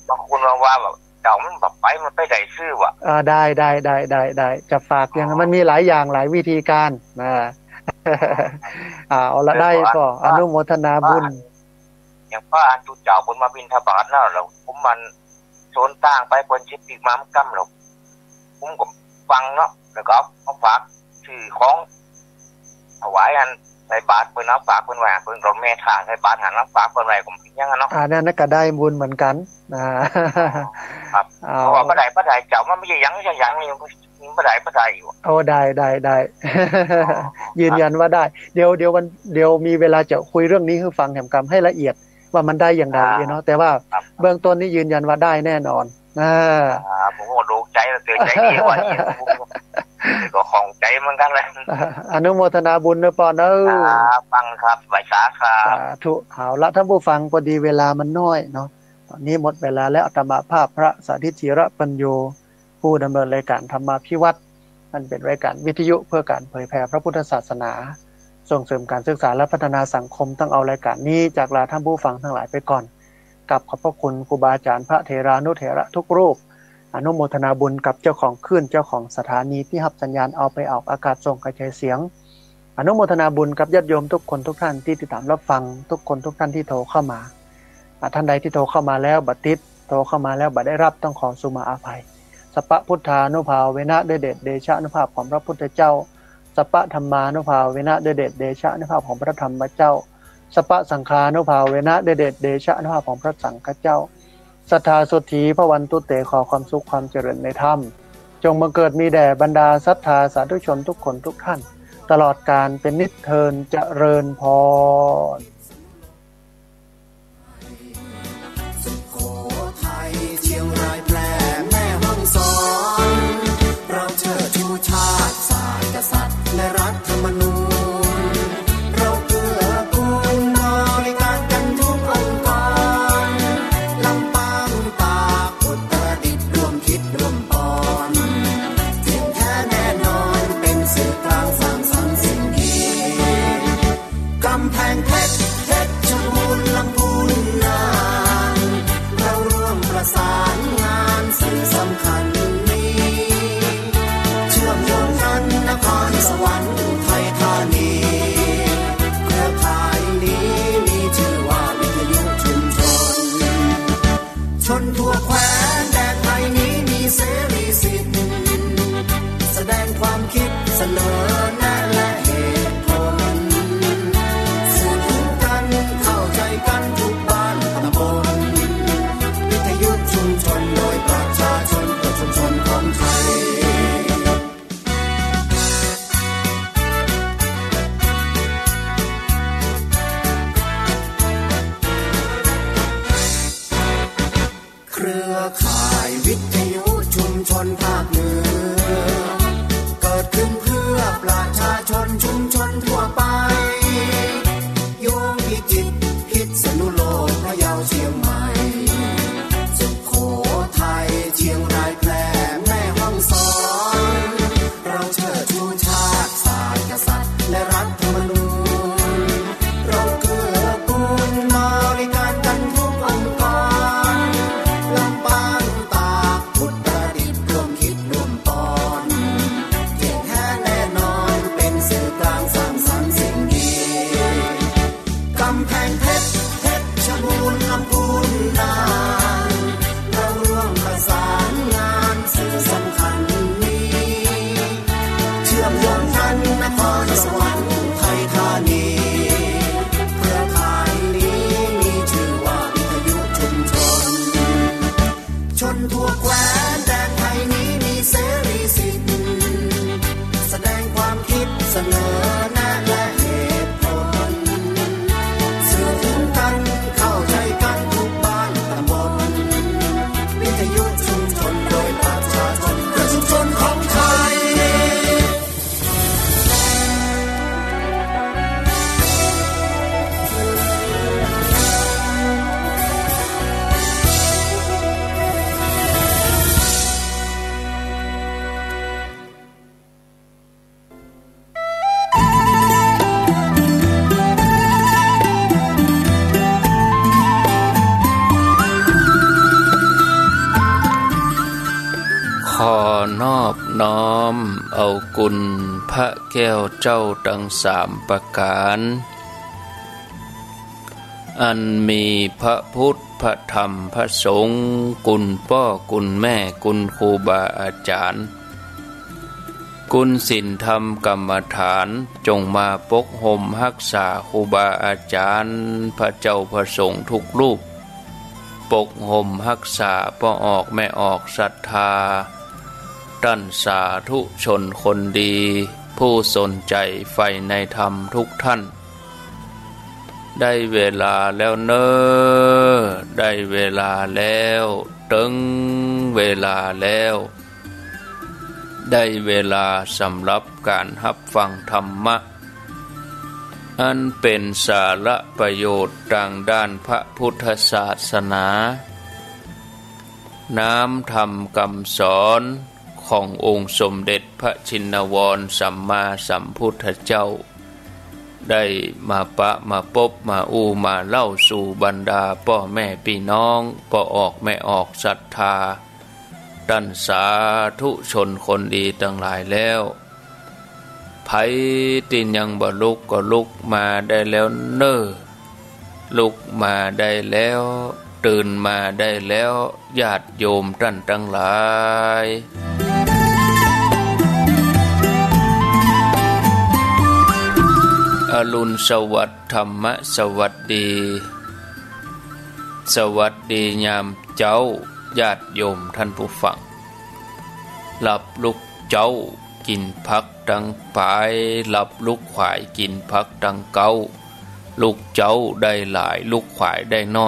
บางคนว่าแบบเจ้ามันแบบไปมันไปได้ชื่อว่ะได้จะฝากยังมันมีหลายอย่างหลายวิธีการเอาละได้ป่ออนุโมทนาบุญอย่างพระอันตุเจ้าบนมาบิณฑบาตแล้วเราผมมันโซนต่างไปบนชิดปีกม้ามกั้มเราผมก็ฟังเนาะแล้วก็เอาฝากชื่อของถวายอันใส่บาตรเพิ่นเอาฝากเพิ่นไว้เพิ่นก็แม่ทางใส่บาตรหันรับฝากเพิ่นไว้ก็ยังเนาะนั่นก็ได้บุญเหมือนกันครับเพราะว่าบ่ได้เจ้ามันไม่ใช่หยังนี่บ่ได้อยู่โอ้ได้ยืนยันว่าได้เดี๋ยวมีเวลาจะคุยเรื่องนี้ให้ฟังแถมกรรมให้ละเอียดว่ามันได้อย่างไรเนาะแต่ว่าเบื้องต้นนี้ยืนยันว่าได้แน่นอนผมก็รู้ใจแล้วตื่นใจดีว่าก็ของใจเหมือนกันเลยอนุโมทนาบุญเด้อปอเด้อฟังครับไหว้สาครับสาธุเอาละท่านผู้ฟังพอดีเวลามันน้อยเนาะตอนนี้หมดเวลาแล้วอาตมาภาพพระสาธิตธีระปัญโยผู้ดำเนินรายการธรรมาภิวัตรนั่นเป็นรายการวิทยุเพื่อการเผยแผ่พระพุทธศาสนาส่งเสริมการศึกษาและพัฒนาสังคมต้องเอารายการนี้จากลาท่านผู้ฟังทั้งหลายไปก่อนกับขอบพระคุณครูบาอาจารย์พระเถรานุเถระทุกรูปอนุโมทนาบุญกับเจ้าของคลื่นเจ้าของสถานีที่รับสัญญาณเอาไปออกอากาศส่งกระจายเสียงอนุโมทนาบุญกับญาติโยมทุกคนทุกท่านที่ติดตามรับฟังทุกคนทุกท่านที่โทรเข้ามาท่านใดที่โทรเข้ามาแล้วบัดติดโทรเข้ามาแล้วบัดได้รับต้องขอสุมาอาภัยสัพพพุทธานุภาเวนะด้วยเดชเดชะอนุภาพของพระพุทธเจ้าสัพพธรรมานุภาเวนะด้วยเดชเดชะอนุภาพของพระธรรมเจ้าสัพพสังฆานุภาเวนะด้วยเดชเดชะอนุภาพของพระสังฆเจ้าศรัทธาสุทธีพระวันตุเตขอความสุขความเจริญในธรรมจงบังเกิดมีแด่บรรดาศรัทธาสาธุชนทุกคนทุกท่านตลอดกาลเป็นนิจเทินเจริญพรสุโขทัยเชียงรายแพร่แม่ฮ่องสอนเราเชิดชูชาติศาสตร์กษัตริย์และรัฐธรรมนูญเราเกื้อกูลบริการกันทุกองค์กรลำปางตากอุตรดิตถ์ร่วมคิดร่วมปอนเที่ยงแท้แน่นอนเป็นสื่อกลางสร้างสรรค์สิ่งดีกำแพงเพชร เครือข่ายวิทยุชุมชนภาคเหนือเกิดขึ้นเพื่อประชาชนชุมชนทั่วไปโยงพิจิตรพิษณุโลกพะเยาเชียงใหม่สุโขทัยเชียงรายแพร่แม่ฮ่องสอนเราเชิดชูชาติศาสตร์กษัตริย์และรัฐธรรมนูญเราเกื้อกูลบริการกันทุกองค์กรลำปางตากอุตรดิตถ์ร่วมคิดร่วมปอนเก่งแท้แน่นอนเป็นสื่อกลางสร้างสรรค์สิ่งดีกำแพงเพชรเพชรบูรณ์ลำพูนน่านเราร่วมประสานงานสื่อสำคัญนี้เชื่อมโยงกันนครสวรรค์ไทยธานีเครือข่ายนี้มีชื่อว่าวิทยุชุมชนชนทั่วแคว้นแดนไทยนี้มีเสรีสิทธิ์แสดงความคิดเสนอแนะและเหตุผลสื่อถึงกันเข้าใจกันทุกบ้านตำบลวิทยุชุมชนโดยประชาชนเพื่อชุมชนของไทยขอนอบน้อมเอากุณพระแก้วเจ้าทั้งสามประการอันมีพระพุทธพระธรรมพระสงฆ์กุณพ่อกุณแม่กุณครูบาอาจารย์กุณศีลธรรมกรรมฐานจงมาปกห่มรักษาครูบาอาจารย์พระเจ้าพระสงฆ์ทุกรูปปกห่มรักษาพ่อออกแม่ออกศรัทธาท่านสาธุชนคนดีผู้สนใจใฝ่ในธรรมทุกท่านได้เวลาแล้วเนอได้เวลาแล้วถึงเวลาแล้วได้เวลาสำหรับการรับฟังธรรมะอันเป็นสาระประโยชน์ทางด้านพระพุทธศาสนาน้ำธรรมคำสอนขององค์สมเด็จพระชินวรสัมมาสัมพุทธเจ้าได้มาปะมาพบมามาเล่าสู่บรรดาพ่อแม่พี่น้องพ่อออกแม่ออกศรัทธาท่านสาธุชนคนดีทั้งหลายแล้วไผที่ยังบ่ลุกก็ลุกมาได้แล้วเน้อลุกมาได้แล้วตื่นมาได้แล้วญาติโยมท่านทั้งหลายอรุณสวัสดิ์ธรรมสวัสดีสวัสดียามเจ้าญาติโยมท่านผู้ฟังหลับลุกเจ้ากินพักดังปายหลับลุกขวายกินพักดังเก้าลูกเจ้าได้หลายลูกขวายได้น้อย